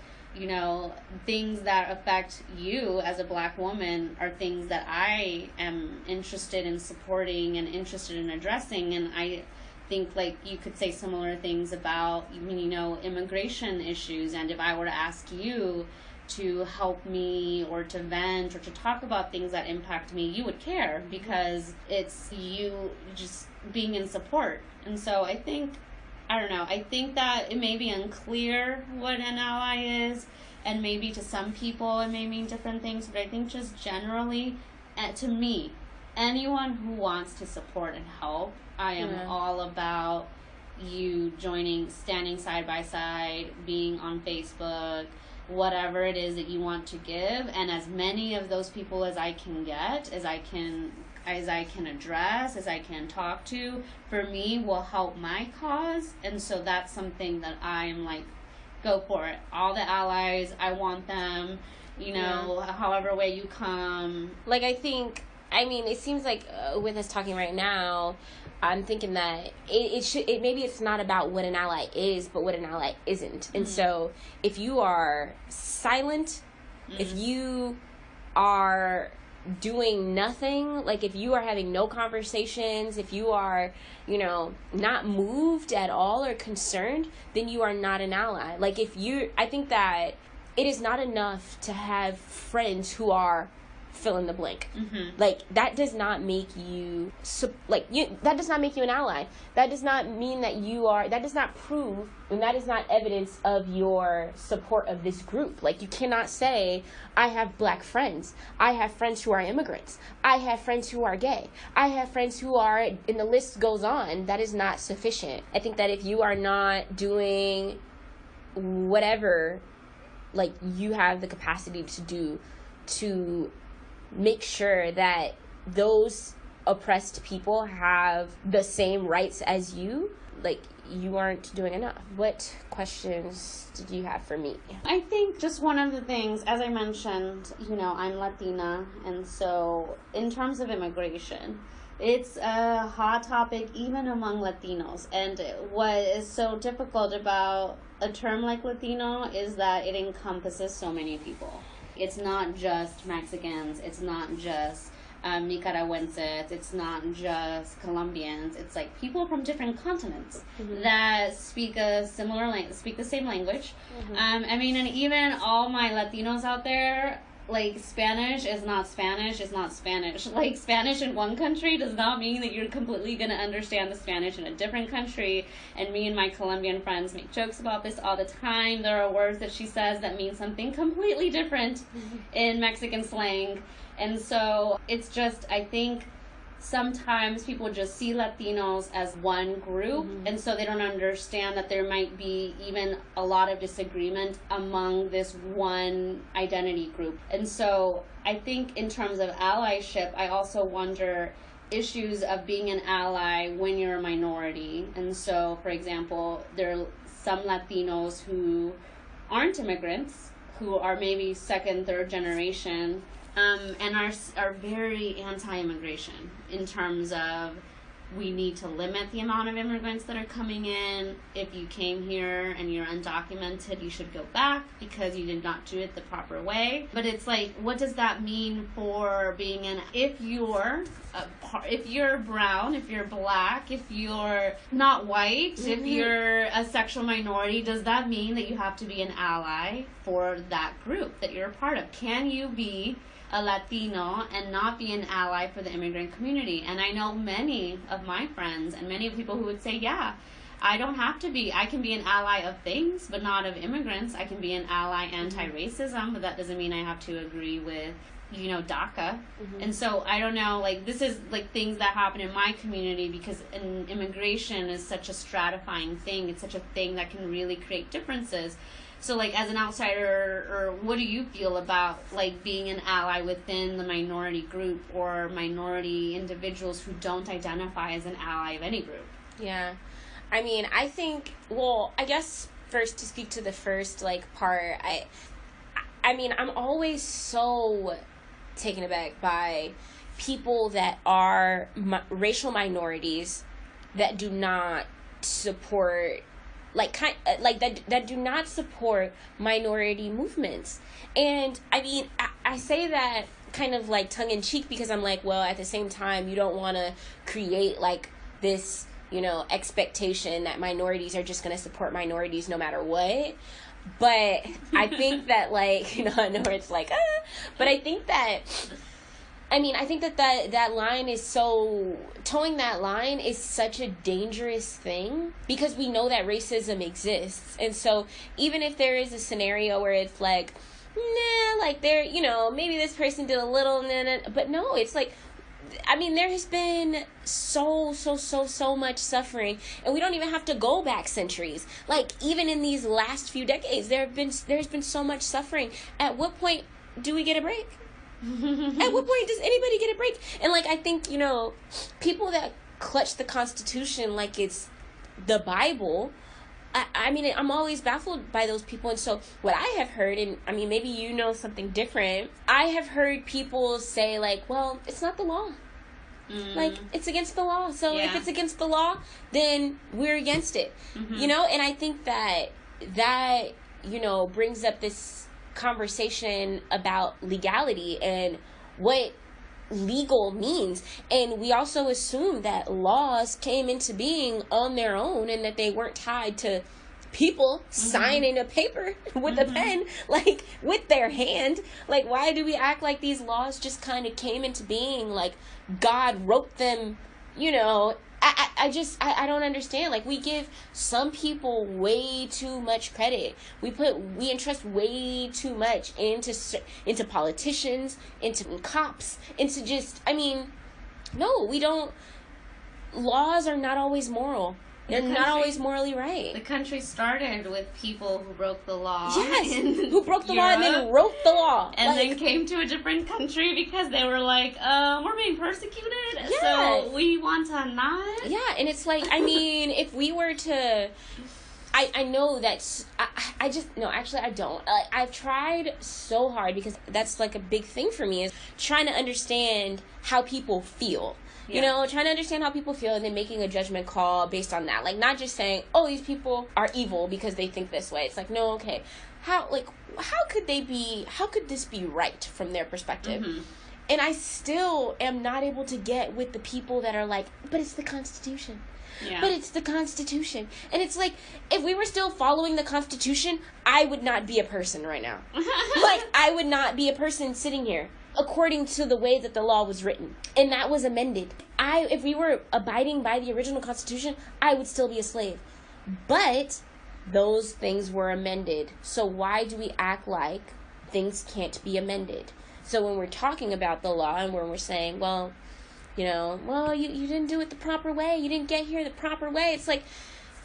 things that affect you as a Black woman are things that I am interested in supporting and interested in addressing. And I think like you could say similar things about, immigration issues. And if I were to ask you to help me or to vent or to talk about things that impact me, you would care, because it's you just being in support. And so I think that it may be unclear what an ally is, and maybe to some people it may mean different things, but I think just generally, to me, anyone who wants to support and help, I am all about you joining, standing side by side, being on Facebook, whatever it is that you want to give, and as many of those people as I can get, as I can address, as I can talk to, for me will help my cause. And so that's something that I'm like, go for it. All the allies, I want them, however way you come. Like, it seems like with us talking right now, I'm thinking that maybe it's not about what an ally is, but what an ally isn't. And so if you are silent, if you are doing nothing, like if you are having no conversations, if you are, not moved at all or concerned, then you are not an ally. Like I think that it is not enough to have friends who are fill in the blank. Like that does not make you that does not make you an ally. That does not mean that that does not prove, and that is not evidence of your support of this group. Like you cannot say, I have Black friends, I have friends who are immigrants, I have friends who are gay, I have friends who are, and the list goes on. That is not sufficient. I think that if you are not doing whatever like you have the capacity to do to make sure that those oppressed people have the same rights as you, like you aren't doing enough. What questions did you have for me? I think just one of the things, as I mentioned, I'm Latina, and so in terms of immigration, it's a hot topic even among Latinos. And what is so difficult about a term like Latino is that it encompasses so many people. It's not just Mexicans, it's not just Nicaraguenses, it's not just Colombians. It's like people from different continents that speak the same language. And even all my Latinos out there, like Spanish is not Spanish. Like Spanish in one country does not mean that you're completely going to understand the Spanish in a different country. And me and my Colombian friends make jokes about this all the time. There are words that she says that mean something completely different in Mexican slang. And so it's just, I think sometimes people just see Latinos as one group, and so they don't understand that there might be even a lot of disagreement among this one identity group. And so I think in terms of allyship, I also wonder issues of being an ally when you're a minority. And so, for example, there are some Latinos who aren't immigrants, who are maybe second, third generation, and are very anti-immigration in terms of we need to limit the amount of immigrants that are coming in. If you came here and you're undocumented, you should go back because you did not do it the proper way. But it's like, what does that mean for being if you're brown, if you're black, if you're not white, if you're a sexual minority, does that mean that you have to be an ally for that group that you're a part of? Can you be a Latino and not be an ally for the immigrant community? And I know many of my friends and many people who would say, yeah, I don't have to be. I can be an ally of things, but not of immigrants. I can be an ally anti-racism, but that doesn't mean I have to agree with, DACA. And so I don't know, like, this is like things that happen in my community because immigration is such a stratifying thing. It's such a thing that can really create differences. So, like, as an outsider, or what do you feel about, like, being an ally within the minority group or minority individuals who don't identify as an ally of any group? Yeah. I mean, I think, well, I guess first to speak to the first, like, part, I mean, I'm always so taken aback by people that are racial minorities that do not support that do not support minority movements. And I mean, I say that kind of like tongue in cheek because I'm like, well, at the same time, you don't want to create like this, expectation that minorities are just going to support minorities no matter what. But I think that like, I know it's like, but I think that, that line is towing that line is such a dangerous thing because we know that racism exists. And so even if there is a scenario where it's like, like there, maybe this person did a little, but no, it's like, there has been so much suffering, and we don't even have to go back centuries. Like, even in these last few decades, there's been so much suffering. At what point do we get a break? At what point does anybody get a break? And, like, I think, people that clutch the Constitution like it's the Bible, I'm always baffled by those people. And so what I have heard, and, maybe you know something different, I have heard people say, like, well, it's not the law. Like, it's against the law. So if it's against the law, then we're against it. And I think that brings up this conversation about legality and what legal means. And we also assume that laws came into being on their own and that they weren't tied to people signing a paper with a pen, like with their hand. Like, why do we act like these laws just kind of came into being, like God wrote them? I don't understand. Like, we give some people way too much credit. We entrust way too much into politicians, into cops, into just, no, we don't. Laws are not always moral. They're not always morally right. The country started with people who broke the law. Yes, who broke the law and then wrote the law. And then came to a different country because they were like, we're being persecuted, so we want to not. Yeah, and it's like, if we were to... I know that's... I don't. I've tried so hard because that's like a big thing for me, is trying to understand how people feel. Trying to understand how people feel and then making a judgment call based on that. Like, not just saying, oh, these people are evil because they think this way. It's like, no, okay. How could this be right from their perspective? And I still am not able to get with the people that are like, but it's the Constitution. Yeah. But it's the Constitution. And it's like, if we were still following the Constitution, I would not be a person right now. Like, I would not be a person sitting here according to the way that the law was written. And that was amended. If we were abiding by the original Constitution, I would still be a slave. But those things were amended. So why do we act like things can't be amended? So when we're talking about the law and when we're saying, well, well, you didn't do it the proper way. You didn't get here the proper way. It's like,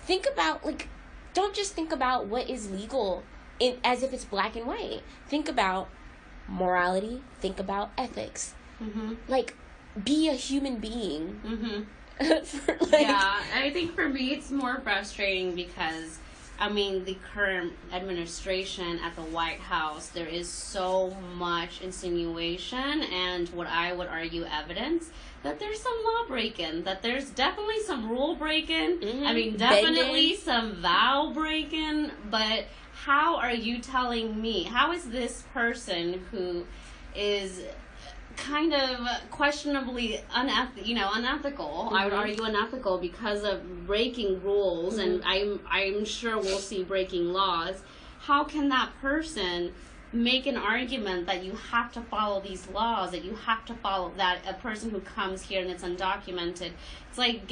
think about, like, don't just think about what is legal as if it's black and white. Think about morality. Think about ethics. Mm-hmm. Like, be a human being. Mm-hmm. Yeah, I think for me it's more frustrating because, the current administration at the White House, there is so much insinuation and what I would argue evidence that there's some law breaking, that there's definitely some rule breaking. Mm-hmm. Definitely some vow breaking, but how are you telling me, how is this person who is kind of questionably unethical, mm-hmm. I would argue unethical because of breaking rules, mm-hmm. and I'm sure we'll see breaking laws, how can that person make an argument that you have to follow these laws, that you have to follow, that a person who comes here and it's undocumented, it's like,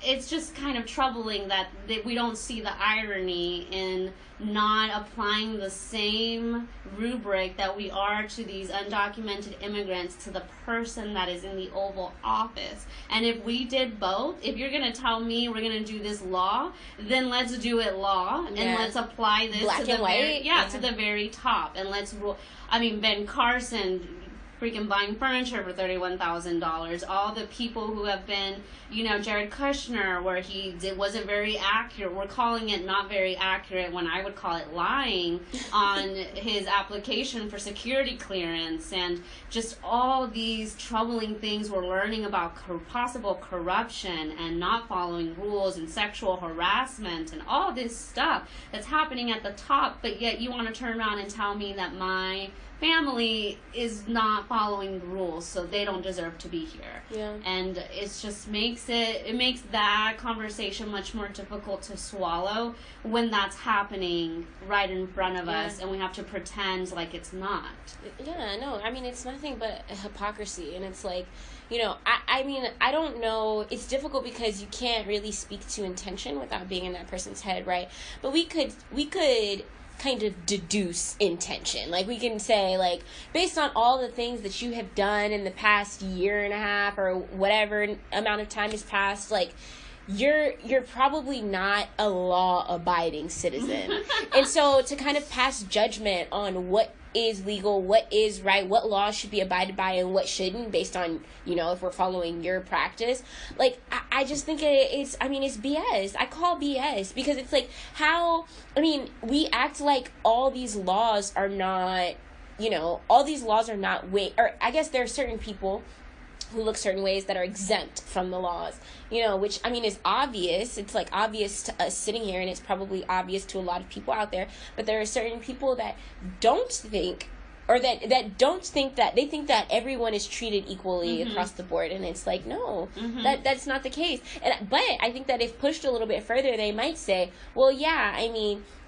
it's just kind of troubling that we don't see the irony in not applying the same rubric that we are to these undocumented immigrants to the person that is in the Oval Office. And if we did both, if you're going to tell me we're going to do this law, then let's do it law, and let's apply this black to the and white. to the very top, and let's rule. Ben Carson freaking buying furniture for $31,000. All the people who have been, Jared Kushner, where he wasn't very accurate. We're calling it not very accurate when I would call it lying on his application for security clearance, and just all these troubling things we're learning about possible corruption and not following rules and sexual harassment and all this stuff that's happening at the top, but yet you want to turn around and tell me that my family is not following the rules, so they don't deserve to be here. Yeah. And it just makes that conversation much more difficult to swallow when that's happening right in front of us, and we have to pretend like it's not. Yeah, no, it's nothing but hypocrisy, and it's like, I don't know, it's difficult because you can't really speak to intention without being in that person's head, right? But we could kind of deduce intention. Like, we can say, like, based on all the things that you have done in the past year and a half or whatever amount of time has passed, like, you're probably not a law-abiding citizen. And so to kind of pass judgment on what is legal, what is right, what laws should be abided by and what shouldn't, based on, if we're following your practice, like, I just think it's BS. I call BS, because it's like, we act like all these laws are not, or I guess there are certain people who look certain ways that are exempt from the laws, which, is obvious. It's, like, obvious to us sitting here, and it's probably obvious to a lot of people out there, but there are certain people that don't think, or that don't think that, they think that everyone is treated equally mm-hmm. across the board, and it's like, no, mm-hmm. that's not the case. But I think that if pushed a little bit further, they might say, well, yeah,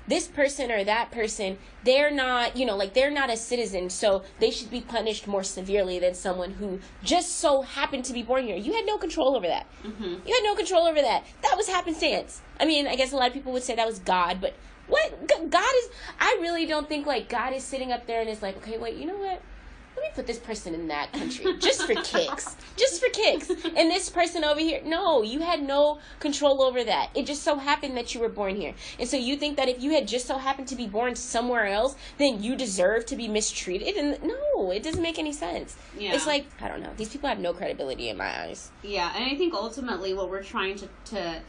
this person or that person, they're not, they're not a citizen, so they should be punished more severely than someone who just so happened to be born here. You had no control over that. Mm-hmm. You had no control over that. That was happenstance. I guess a lot of people would say that was God, but what? God is, I really don't think, like, God is sitting up there and is like, okay, wait, you know what? Let me put this person in that country just for kicks. Just for kicks. And this person over here. No, you had no control over that. It just so happened that you were born here. And so you think that if you had just so happened to be born somewhere else, then you deserve to be mistreated? And no, it doesn't make any sense. Yeah. It's like, I don't know. These people have no credibility in my eyes. Yeah, and I think ultimately what we're trying to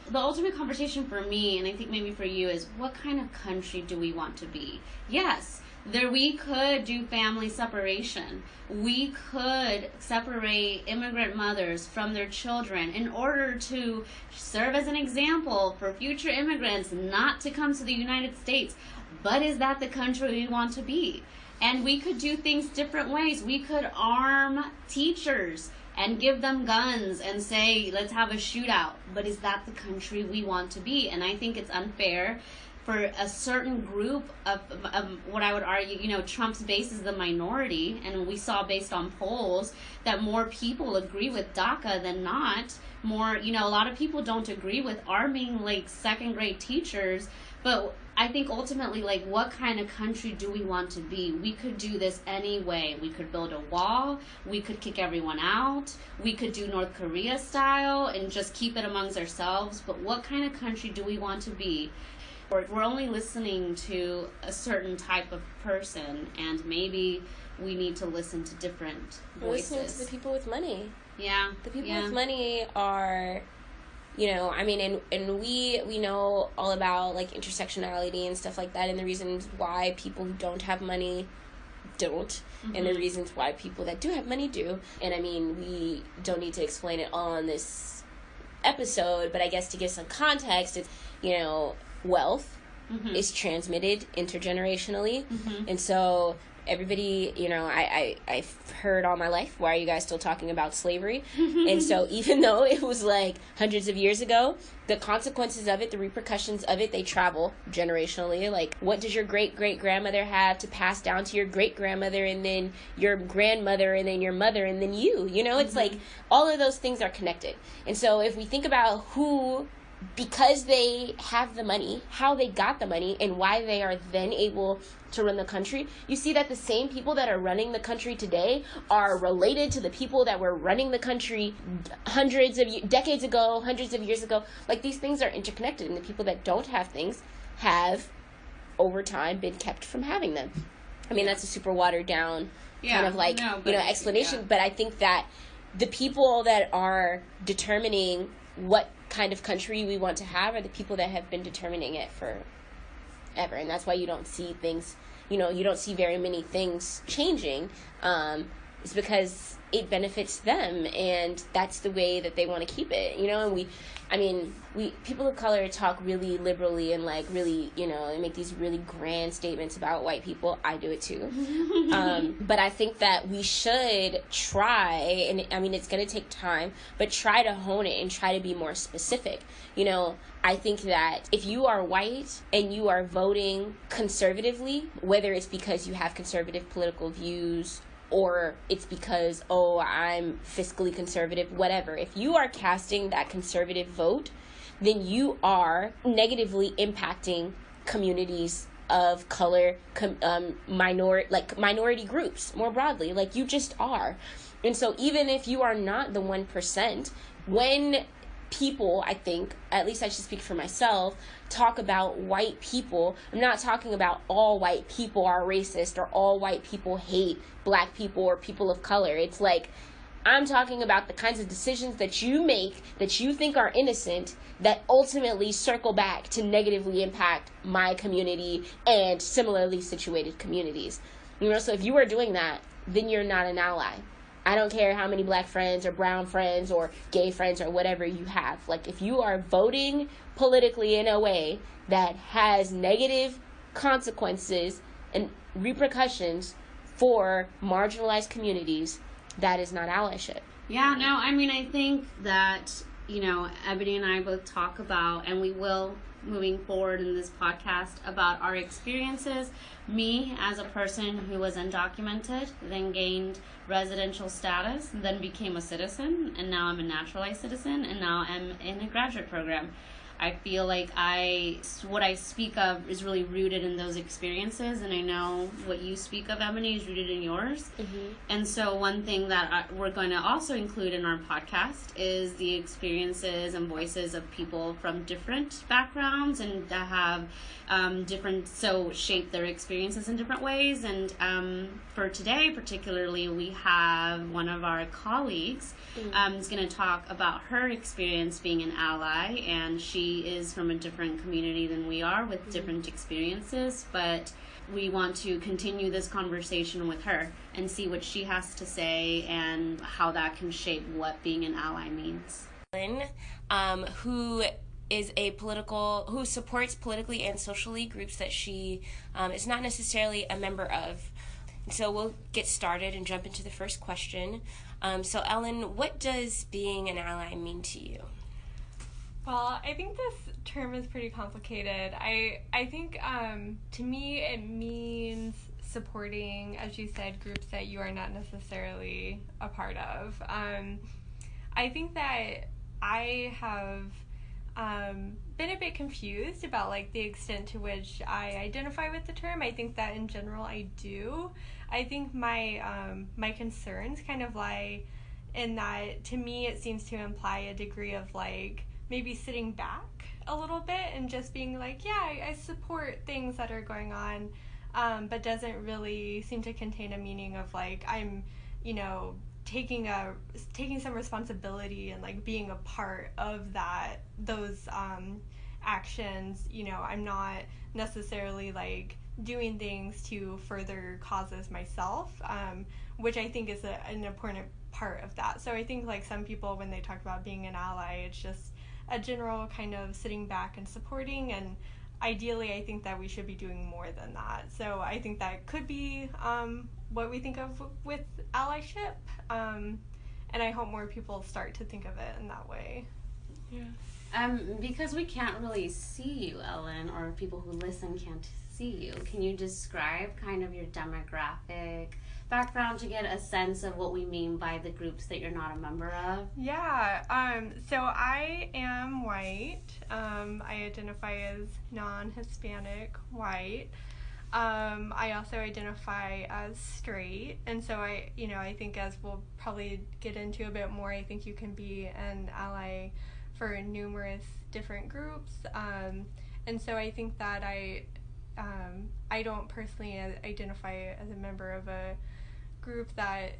the ultimate conversation for me, and I think maybe for you, is what kind of country do we want to be? Yes. We could do family separation. We could separate immigrant mothers from their children in order to serve as an example for future immigrants not to come to the United States. But is that the country we want to be? And we could do things different ways. We could arm teachers and give them guns and say, let's have a shootout. But is that the country we want to be? And I think it's unfair for a certain group of what I would argue, Trump's base is the minority, and we saw based on polls that more people agree with DACA than not. More, a lot of people don't agree with arming like second grade teachers, but I think ultimately, like, what kind of country do we want to be? We could do this anyway. We could build a wall. We could kick everyone out. We could do North Korea style and just keep it amongst ourselves. But what kind of country do we want to be? We're only listening to a certain type of person, and maybe we need to listen to different voices. We're listening to the people with money. Yeah. The people with money are... and we know all about, like, intersectionality and stuff like that, and the reasons why people who don't have money don't, and the reasons why people that do have money do. And, we don't need to explain it all on this episode, but I guess to give some context, it's, wealth is transmitted intergenerationally, and so... Everybody, I've heard all my life, why are you guys still talking about slavery? And so even though it was like hundreds of years ago, the consequences of it, the repercussions of it, they travel generationally. Like, what does your great-great-grandmother have to pass down to your great-grandmother, and then your grandmother, and then your mother, and then you? It's like all of those things are connected. And so if we think about who... because they have the money, how they got the money, and why they are then able to run the country, you see that the same people that are running the country today are related to the people that were running the country decades ago, hundreds of years ago. Like, these things are interconnected, and the people that don't have things have, over time, been kept from having them. That's a super watered down kind of explanation, but I think that the people that are determining what kind of country we want to have are the people that have been determining it forever, and that's why you don't see things, you don't see very many things changing. It's because it benefits them, and that's the way that they want to keep it, and we people of color talk really liberally and like really, and make these really grand statements about white people. I do it too. But I think that we should try, and it's going to take time, but try to hone it and try to be more specific. I think that if you are white and you are voting conservatively, whether it's because you have conservative political views or it's because, I'm fiscally conservative, whatever. If you are casting that conservative vote, then you are negatively impacting communities of color, minority groups more broadly. Like, you just are. And so even if you are not the 1%, when people, I think, at least I should speak for myself, talk about white people, I'm not talking about all white people are racist or all white people hate black people or people of color. It's like, I'm talking about the kinds of decisions that you make that you think are innocent that ultimately circle back to negatively impact my community and similarly situated communities. So if you are doing that, then you're not an ally. I don't care how many black friends or brown friends or gay friends or whatever you have. Like, if you are voting politically in a way that has negative consequences and repercussions for marginalized communities, that is not allyship. Yeah, no, I think that, Ebony and I both talk about, and we will moving forward in this podcast, about our experiences. Me as a person who was undocumented, then gained residential status, then became a citizen, and now I'm a naturalized citizen, and now I'm in a graduate program. I feel like what I speak of is really rooted in those experiences, and I know what you speak of, Ebony, is rooted in yours. And so one thing that we're going to also include in our podcast is the experiences and voices of people from different backgrounds and that have shape their experiences in different ways. And for today particularly, we have one of our colleagues is going to talk about her experience being an ally, and she is from a different community than we are with different experiences, but we want to continue this conversation with her and see what she has to say and how that can shape what being an ally means. Who supports politically and socially groups that she is not necessarily a member of. So we'll get started and jump into the first question. So Ellen, what does being an ally mean to you? Well, I think this term is pretty complicated. I think to me it means supporting, as you said, groups that you are not necessarily a part of. I think that I have been a bit confused about like the extent to which I identify with the term. I think that in general I do. I think my concerns kind of lie in that, to me, it seems to imply a degree of like maybe sitting back a little bit and just being like, yeah, I support things that are going on, but doesn't really seem to contain a meaning of like I'm, taking some responsibility and like being a part of those actions. I'm not necessarily like doing things to further causes myself, which I think is an important part of that. So I think like some people, when they talk about being an ally, it's just a general kind of sitting back and supporting, and ideally I think that we should be doing more than that. So I think that could be what we think of with allyship, and I hope more people start to think of it in that way. Yeah. Because we can't really see you, Ellen, or people who listen can't see you, can you describe kind of your demographic background to get a sense of what we mean by the groups that you're not a member of? Yeah, so I am white. I identify as non-Hispanic white. I also identify as straight, and so I think, as we'll probably get into a bit more, I think you can be an ally for numerous different groups, and so I think that I don't personally identify as a member of a group that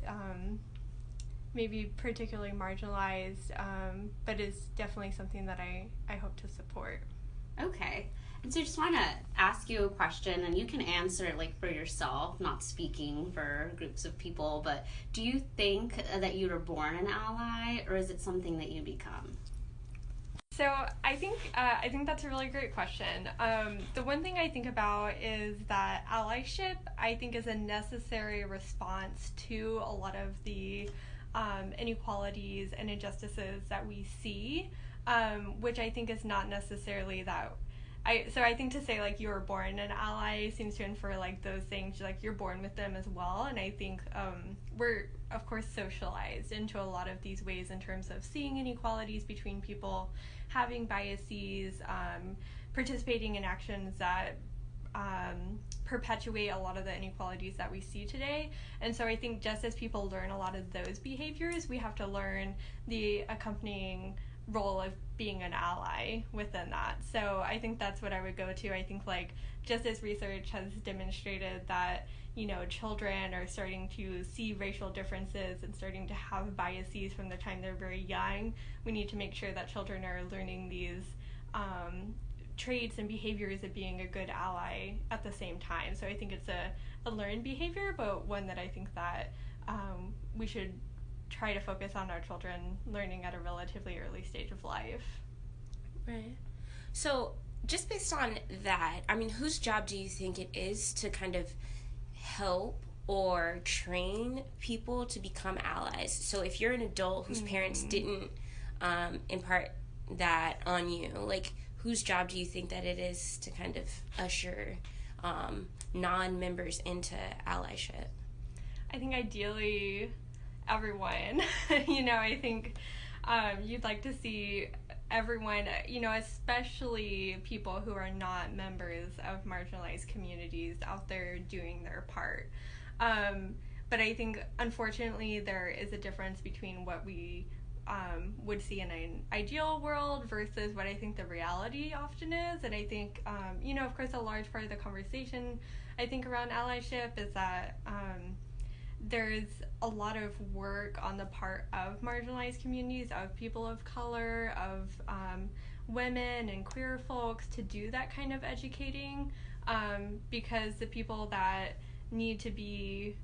maybe particularly marginalized, but is definitely something that I hope to support. Okay. And so I just want to ask you a question, and you can answer it like for yourself, not speaking for groups of people, but do you think that you were born an ally, or is it something that you become? So I think that's a really great question. The one thing I think about is that allyship, I think, is a necessary response to a lot of the inequalities and injustices that we see, which I think is not necessarily that. So I think to say like you were born an ally seems to infer like those things, like you're born with them as well. And I think we're of course socialized into a lot of these ways in terms of seeing inequalities between people, having biases, participating in actions that perpetuate a lot of the inequalities that we see today. And so I think just as people learn a lot of those behaviors, we have to learn the accompanying role of being an ally within that. So I think that's what I would go to. I think like just as research has demonstrated that children are starting to see racial differences and starting to have biases from the time they're very young, we need to make sure that children are learning these traits and behaviors of being a good ally at the same time. So I think it's a learned behavior, but one that I think that we should try to focus on our children learning at a relatively early stage of life. Right. So just based on that, I mean, whose job do you think it is to kind of help or train people to become allies? So if you're an adult whose parents didn't impart that on you, like, whose job do you think that it is to kind of usher non-members into allyship? I think ideally everyone. I think you'd like to see everyone, especially people who are not members of marginalized communities, out there doing their part. But I think, unfortunately, there is a difference between what we would see in an ideal world versus what I think the reality often is. And I think, of course, a large part of the conversation, I think, around allyship is that there's a lot of work on the part of marginalized communities, of people of color, of women and queer folks to do that kind of educating, because the people that need to be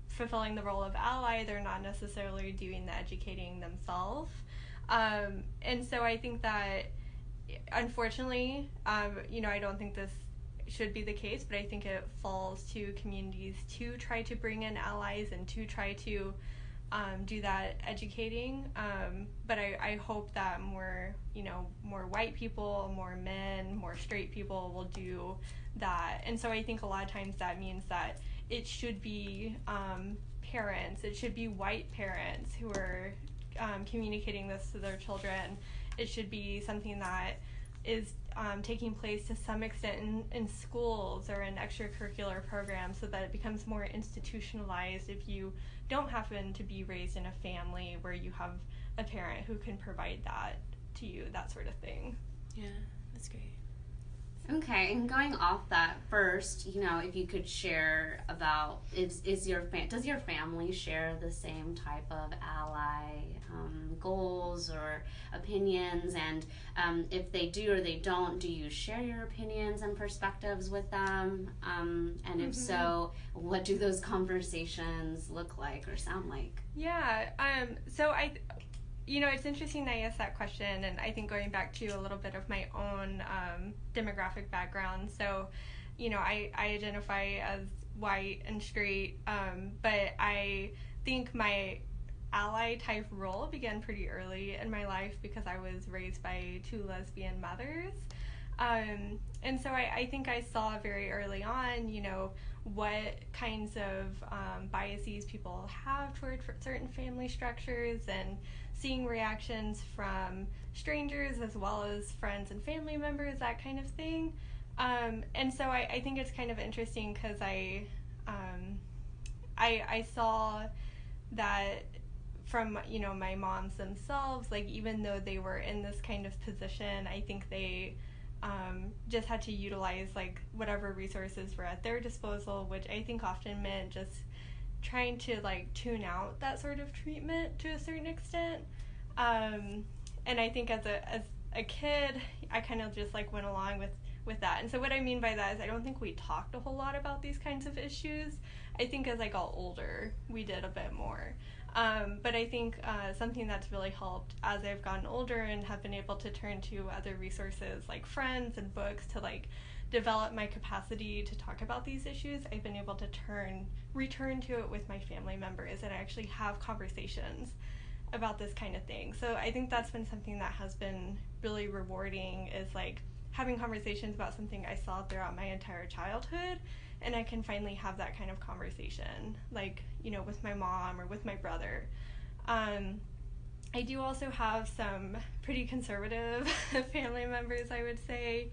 fulfilling the role of ally, they're not necessarily doing the educating themselves. And so I think that, unfortunately, I don't think this should be the case, but I think it falls to communities to try to bring in allies and to try to do that educating. But I hope that more white people, more men, more straight people will do that. And so I think a lot of times that means that it should be parents, it should be white parents who are communicating this to their children. It should be something that is taking place to some extent in schools or in extracurricular programs, so that it becomes more institutionalized if you don't happen to be raised in a family where you have a parent who can provide that to you, that sort of thing. Yeah, that's great. Okay, and going off that first, if you could share about, does your family share the same type of ally goals or opinions? And if they do or they don't, do you share your opinions and perspectives with them? And if so, what do those conversations look like or sound like? Yeah, so it's interesting that you asked that question, and I think going back to a little bit of my own demographic background. So, I identify as white and straight, but I think my ally type role began pretty early in my life because I was raised by two lesbian mothers. And so I think I saw very early on, what kinds of biases people have toward certain family structures, and seeing reactions from strangers as well as friends and family members, that kind of thing. And so I think it's kind of interesting because I saw that from, my moms themselves, like, even though they were in this kind of position, I think they just had to utilize, like, whatever resources were at their disposal, which I think often meant just trying to, like, tune out that sort of treatment to a certain extent. And I think as a kid, I kind of just, like, went along with that. And so what I mean by that is I don't think we talked a whole lot about these kinds of issues. I think as I got older, we did a bit more. But I think something that's really helped as I've gotten older and have been able to turn to other resources like friends and books to, like, develop my capacity to talk about these issues, I've been able to return to it with my family members and actually have conversations about this kind of thing. So I think that's been something that has been really rewarding, is, like, having conversations about something I saw throughout my entire childhood, and I can finally have that kind of conversation, like, with my mom or with my brother. I do also have some pretty conservative family members, I would say.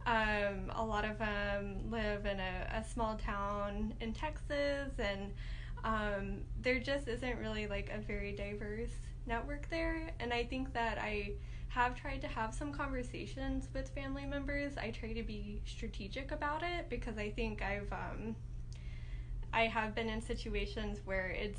A lot of them live in a small town in Texas, and there just isn't really, like, a very diverse network there. And I think that I have tried to have some conversations with family members. I try to be strategic about it because I think I have been in situations where it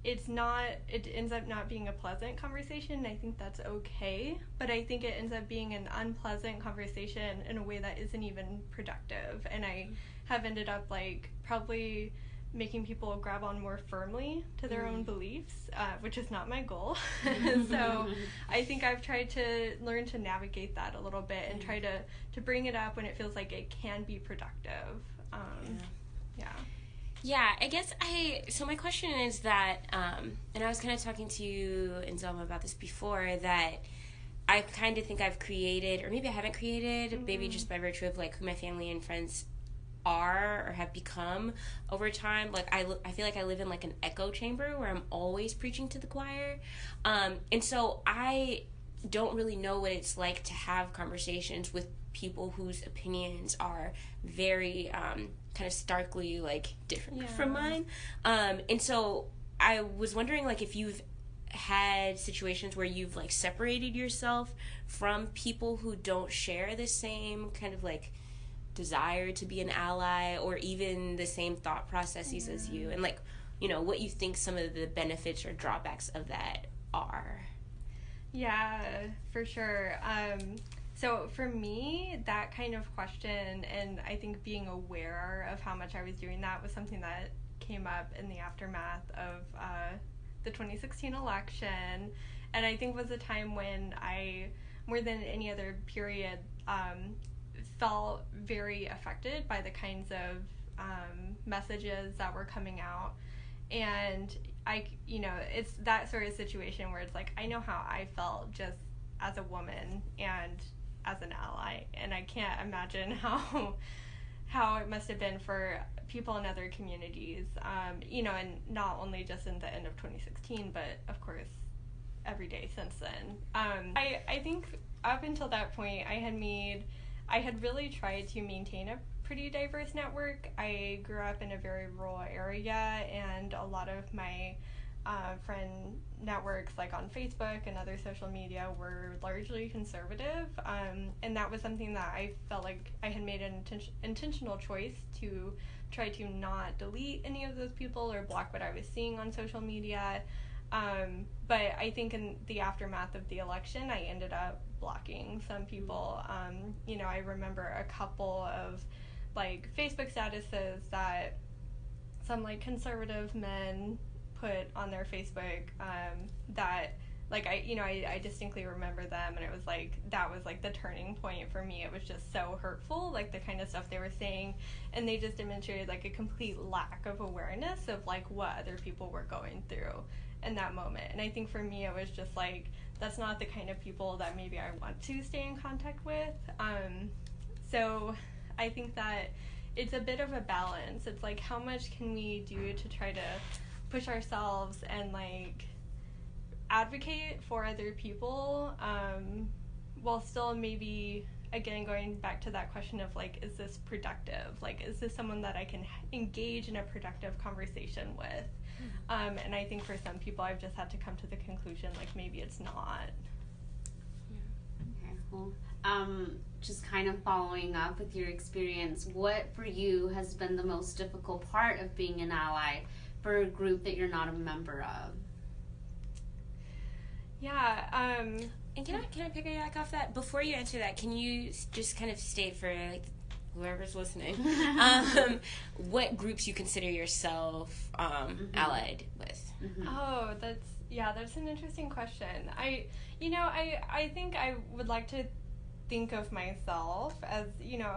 ends up not being a pleasant conversation. I think that's okay, but I think it ends up being an unpleasant conversation in a way that isn't even productive. And I have ended up, like, probably making people grab on more firmly to their own beliefs, which is not my goal. So I think I've tried to learn to navigate that a little bit and try to bring it up when it feels like it can be productive. Yeah, I guess so my question is that, and I was kind of talking to you and Zelma about this before, that I kind of think I've created, or maybe I haven't created, maybe just by virtue of, like, who my family and friends are or have become over time. Like, I feel like I live in, like, an echo chamber where I'm always preaching to the choir. And so I don't really know what it's like to have conversations with people whose opinions are very kind of starkly, like, different from mine. And so I was wondering, like, if you've had situations where you've, like, separated yourself from people who don't share the same kind of, like, desire to be an ally or even the same thought processes as you, and, like, what you think some of the benefits or drawbacks of that are. Yeah, for sure. So for me, that kind of question, and I think being aware of how much I was doing that, was something that came up in the aftermath of the 2016 election, and I think was a time when I, more than any other period, felt very affected by the kinds of messages that were coming out. And it's that sort of situation where it's like, I know how I felt just as a woman and as an ally, and I can't imagine how it must have been for people in other communities, and not only just in the end of 2016, but of course every day since then. I think up until that point, I had really tried to maintain a pretty diverse network. I grew up in a very rural area, and a lot of my friend networks, like on Facebook and other social media, were largely conservative, and that was something that I felt like I had made an intentional choice to try to not delete any of those people or block what I was seeing on social media. But I think in the aftermath of the election, I ended up blocking some people. I remember a couple of like Facebook statuses that some like conservative men put on their Facebook, that like I distinctly remember them, and it was like that was like the turning point for me. It was just so hurtful, like the kind of stuff they were saying, and they just demonstrated like a complete lack of awareness of like what other people were going through in that moment. And I think for me, it was just like, that's not the kind of people that maybe I want to stay in contact with. So I think that it's a bit of a balance. It's like, how much can we do to try to push ourselves and like advocate for other people, while still maybe, again, going back to that question of like, is this productive? Like, is this someone that I can engage in a productive conversation with? And I think for some people, I've just had to come to the conclusion, like, maybe it's not. Okay, cool. Just kind of following up with your experience, what for you has been the most difficult part of being an ally for a group that you're not a member of? Yeah. And can I piggyback off that? Before you answer that, can you just kind of state for like whoever's listening, what groups you consider yourself allied with? Mm-hmm. Oh, that's an interesting question. I think I would like to think of myself as,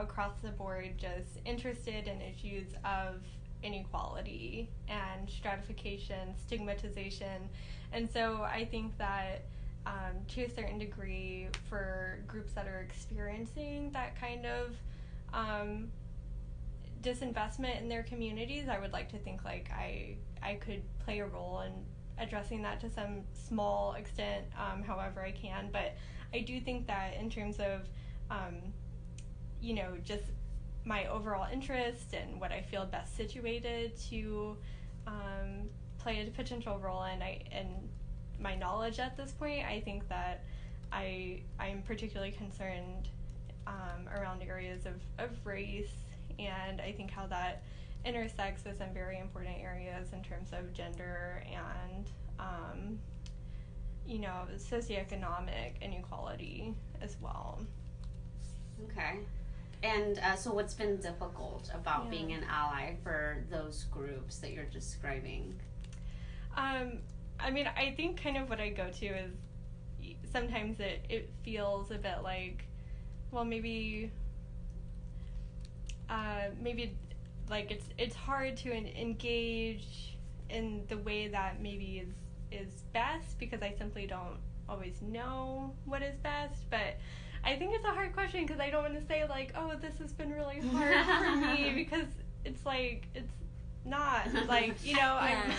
across the board, just interested in issues of inequality and stratification, stigmatization. And so I think that to a certain degree, for groups that are experiencing that kind of disinvestment in their communities, I would like to think like I could play a role in addressing that to some small extent, however I can. But I do think that in terms of just my overall interest and what I feel best situated to play a potential role in, and my knowledge at this point, I think that I'm particularly concerned around areas of race, and I think how that intersects with some very important areas in terms of gender and socioeconomic inequality as well. Okay. And so what's been difficult about being an ally for those groups that you're describing? I think kind of what I go to is sometimes it feels a bit like, well, maybe like it's hard to engage in the way that maybe is best, because I simply don't always know what is best. But I think it's a hard question, because I don't want to say like, oh, this has been really hard for me, because it's like, it's not like, Yeah.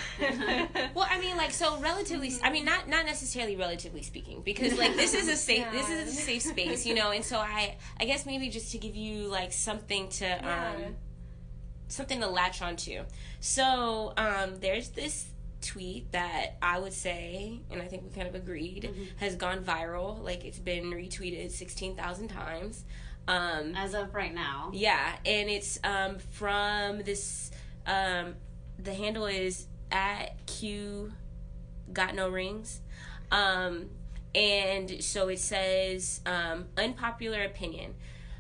Well, so relatively, not necessarily relatively speaking, because like this is a safe space, and so I guess maybe just to give you like something to latch onto. So there's this tweet that I would say, and I think we kind of agreed, has gone viral. Like, it's been retweeted 16,000 times. As of right now. Yeah, and it's from this, the handle is @Q Got No Rings. And so it says, unpopular opinion.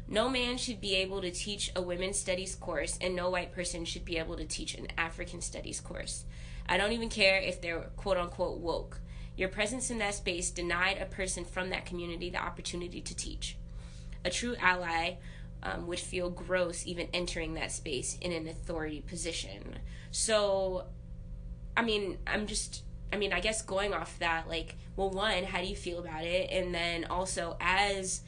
No man should be able to teach a women's studies course, and no white person should be able to teach an African studies course. I don't even care if they're quote-unquote woke. Your presence in that space denied a person from that community the opportunity to teach. A true ally would feel gross even entering that space in an authority position. So I guess going off that, like, well, one, how do you feel about it? And then also as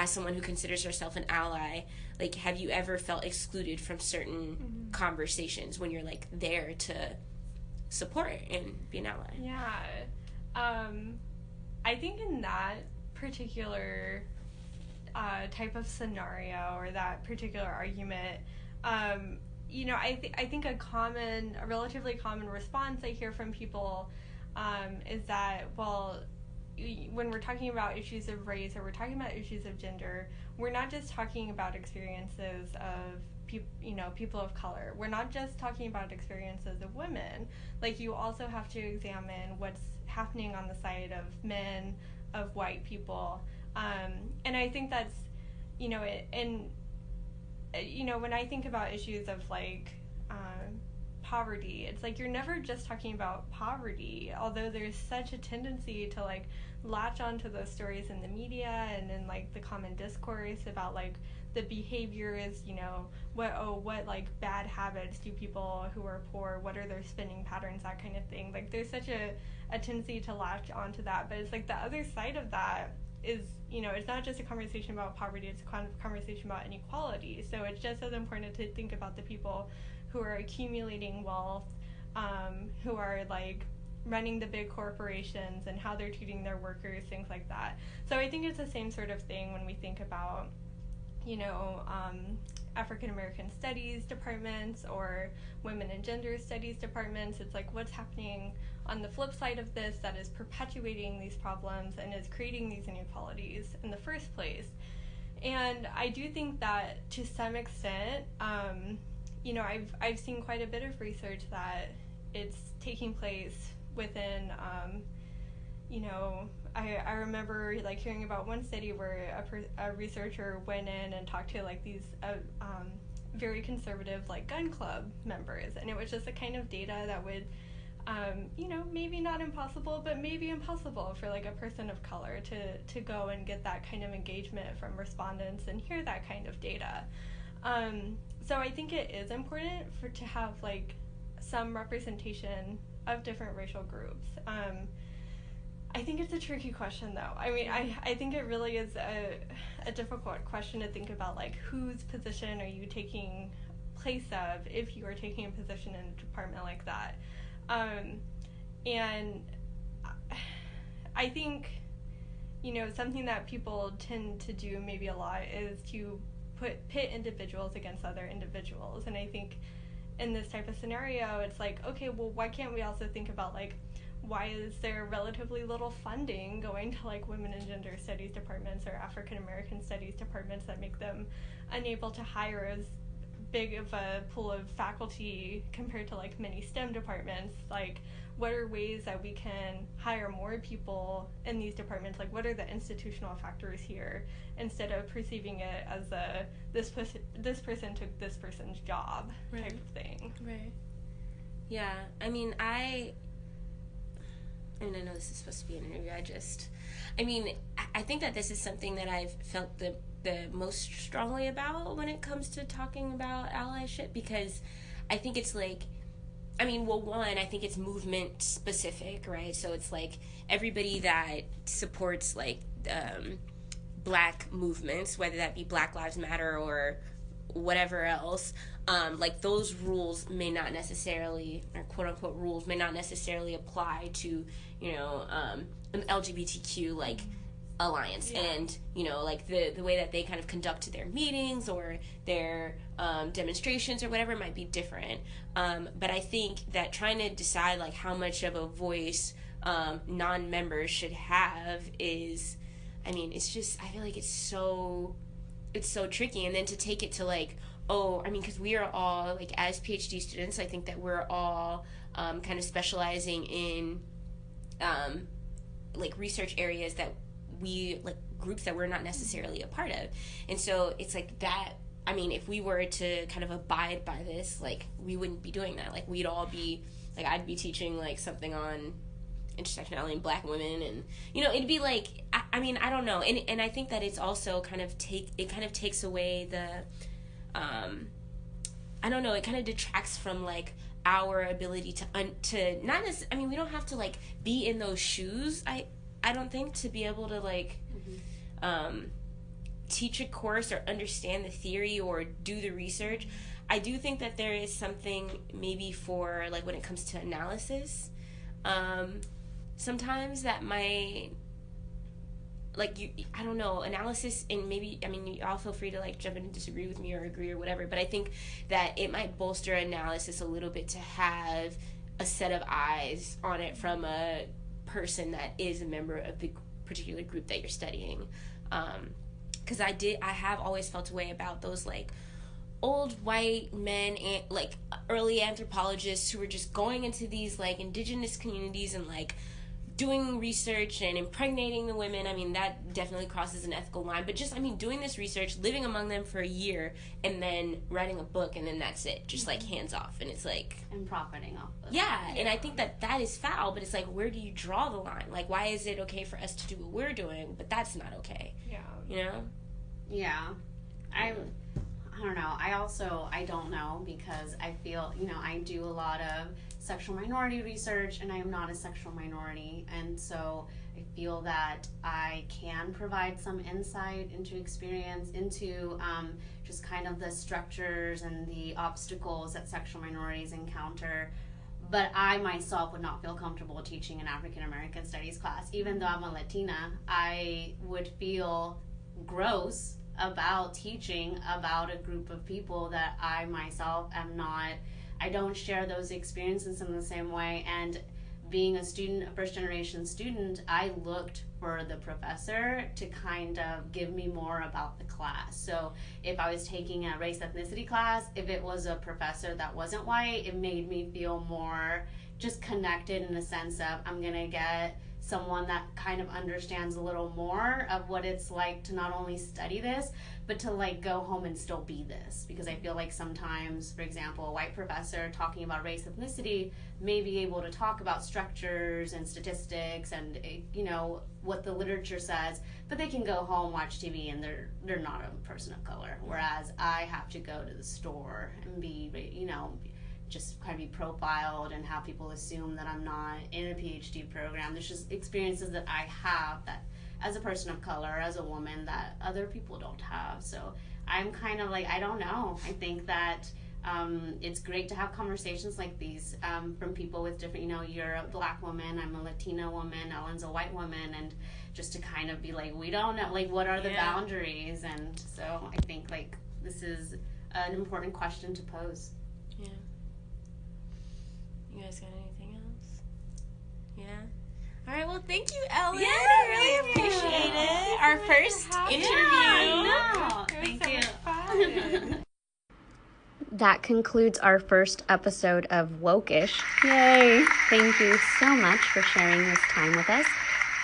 someone who considers herself an ally, like, have you ever felt excluded from certain conversations when you're, like, there to support and be an ally? Yeah. I think in that particular type of scenario or that particular argument, I think a relatively common response I hear from people is that, well, when we're talking about issues of race or we're talking about issues of gender, we're not just talking about experiences of people of color. We're not just talking about experiences of women. Like, you also have to examine what's happening on the side of men, of white people. And I think that's, when I think about issues of, like, poverty, it's like you're never just talking about poverty, although there's such a tendency to, like, latch onto those stories in the media and in, like, the common discourse about, like, the behaviors, what like bad habits do people who are poor, what are their spending patterns, that kind of thing. Like, there's such a tendency to latch onto that, but it's like the other side of that is, it's not just a conversation about poverty, it's a kind of conversation about inequality. So it's just as important to think about the people who are accumulating wealth, who are, like, running the big corporations and how they're treating their workers, things like that. So I think it's the same sort of thing when we think about, African American studies departments or women and gender studies departments. It's like, what's happening on the flip side of this that is perpetuating these problems and is creating these inequalities in the first place. And I do think that to some extent, I've seen quite a bit of research that it's taking place within, I remember, like, hearing about one study where a researcher went in and talked to, like, these very conservative, like, gun club members, and it was just the kind of data that would, maybe not impossible, but maybe impossible for, like, a person of color to go and get that kind of engagement from respondents and hear that kind of data. So I think it is important to have, like, some representation of different racial groups. I think it's a tricky question, though. I mean, I think it really is a difficult question to think about, like, whose position are you taking place of if you are taking a position in a department like that. And I think, something that people tend to do maybe a lot is to pit individuals against other individuals. And I think in this type of scenario, it's like, okay, well, why can't we also think about, like, why is there relatively little funding going to, like, women and gender studies departments or African American studies departments that make them unable to hire as big of a pool of faculty compared to, like, many STEM departments? Like, what are ways that we can hire more people in these departments? Like, what are the institutional factors here, instead of perceiving it as this person took this person's job type of thing. Right. Yeah. I know this is supposed to be an interview. I think that this is something that I've felt the most strongly about when it comes to talking about allyship, because I think it's like, one, I think it's movement specific, right? So it's like everybody that supports, like, black movements, whether that be Black Lives Matter or whatever else, like, those rules may not necessarily, or quote unquote rules, may not necessarily apply to, an LGBTQ, like, alliance. Yeah. And, like, the way that they kind of conduct their meetings or their demonstrations or whatever might be different. But I think that trying to decide, like, how much of a voice non-members should have is, it's just, I feel like it's so tricky. And then to take it to, like, because we are all, like, as PhD students, I think that we're all kind of specializing in like, research areas that we, like, groups that we're not necessarily a part of. And so it's like that, if we were to kind of abide by this, like, we wouldn't be doing that. Like, we'd all be, like, I'd be teaching, like, something on intersectionality and black women, and, it'd be like, I don't know. And I think that it's also kind of takes away the, it kind of detracts from, like, our ability to not necessarily, I mean, we don't have to like be in those shoes, I don't think, to be able to like teach a course or understand the theory or do the research. I do think that there is something maybe for like when it comes to analysis, sometimes that might, like, I don't know, analysis, and maybe, I mean, you all feel free to like jump in and disagree with me or agree or whatever, but I think that it might bolster analysis a little bit to have a set of eyes on it from a person that is a member of the particular group that you're studying. Because I have always felt a way about those like old white men and like early anthropologists who were just going into these like indigenous communities and like doing research and impregnating the women. I mean, that definitely crosses an ethical line, but just, I mean, doing this research, living among them for a year, and then writing a book, and then that's it, just like hands off. And it's like, and profiting off of yeah, and I think that is foul, but it's like, where do you draw the line? Like, why is it okay for us to do what we're doing, but that's not okay? Yeah. You know? Yeah. I don't know. I don't know, because I feel, I do a lot of sexual minority research, and I am not a sexual minority, and so I feel that I can provide some insight into experience, into just kind of the structures and the obstacles that sexual minorities encounter. But I myself would not feel comfortable teaching an African American studies class. Even though I'm a Latina, I would feel gross about teaching about a group of people that I myself am not. I don't share those experiences in the same way. And being a student, a first generation student, I looked for the professor to kind of give me more about the class. So if I was taking a race ethnicity class, if it was a professor that wasn't white, it made me feel more just connected, in the sense of I'm gonna get someone that kind of understands a little more of what it's like to not only study this, but to like go home and still be this. Because I feel like sometimes, for example, a white professor talking about race ethnicity may be able to talk about structures and statistics and what the literature says, but they can go home, watch TV, and they're not a person of color. Whereas I have to go to the store and be just kind of be profiled and have people assume that I'm not in a PhD program. There's just experiences that I have that, as a person of color, as a woman, that other people don't have. So I'm kind of like, I don't know. I think that it's great to have conversations like these from people with different, you're a black woman, I'm a Latina woman, Ellen's a white woman, and just to kind of be like, we don't know, like, what are the boundaries? And so I think like this is an important question to pose. Yeah. You guys got anything else? Yeah? All right, well, thank you, Ellen. Yeah, I really appreciate it. Our first interview. Yeah, thank you. That concludes our first episode of Woke.ish. Yay! Thank you so much for sharing this time with us.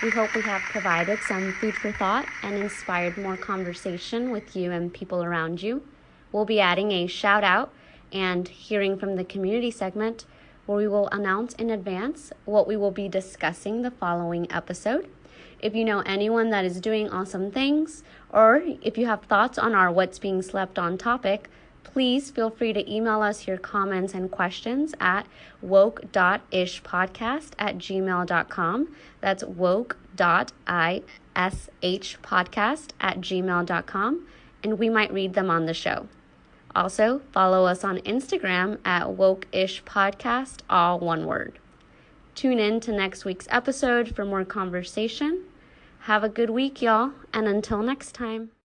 We hope we have provided some food for thought and inspired more conversation with you and people around you. We'll be adding a shout out and hearing from the community segment, where we will announce in advance what we will be discussing the following episode. If you know anyone that is doing awesome things, or if you have thoughts on our What's Being Slept On topic, please feel free to email us your comments and questions at woke.ishpodcast@gmail.com. That's woke.ishpodcast@gmail.com, and we might read them on the show. Also, follow us on Instagram at Woke.ish Podcast, all one word. Tune in to next week's episode for more conversation. Have a good week, y'all, and until next time.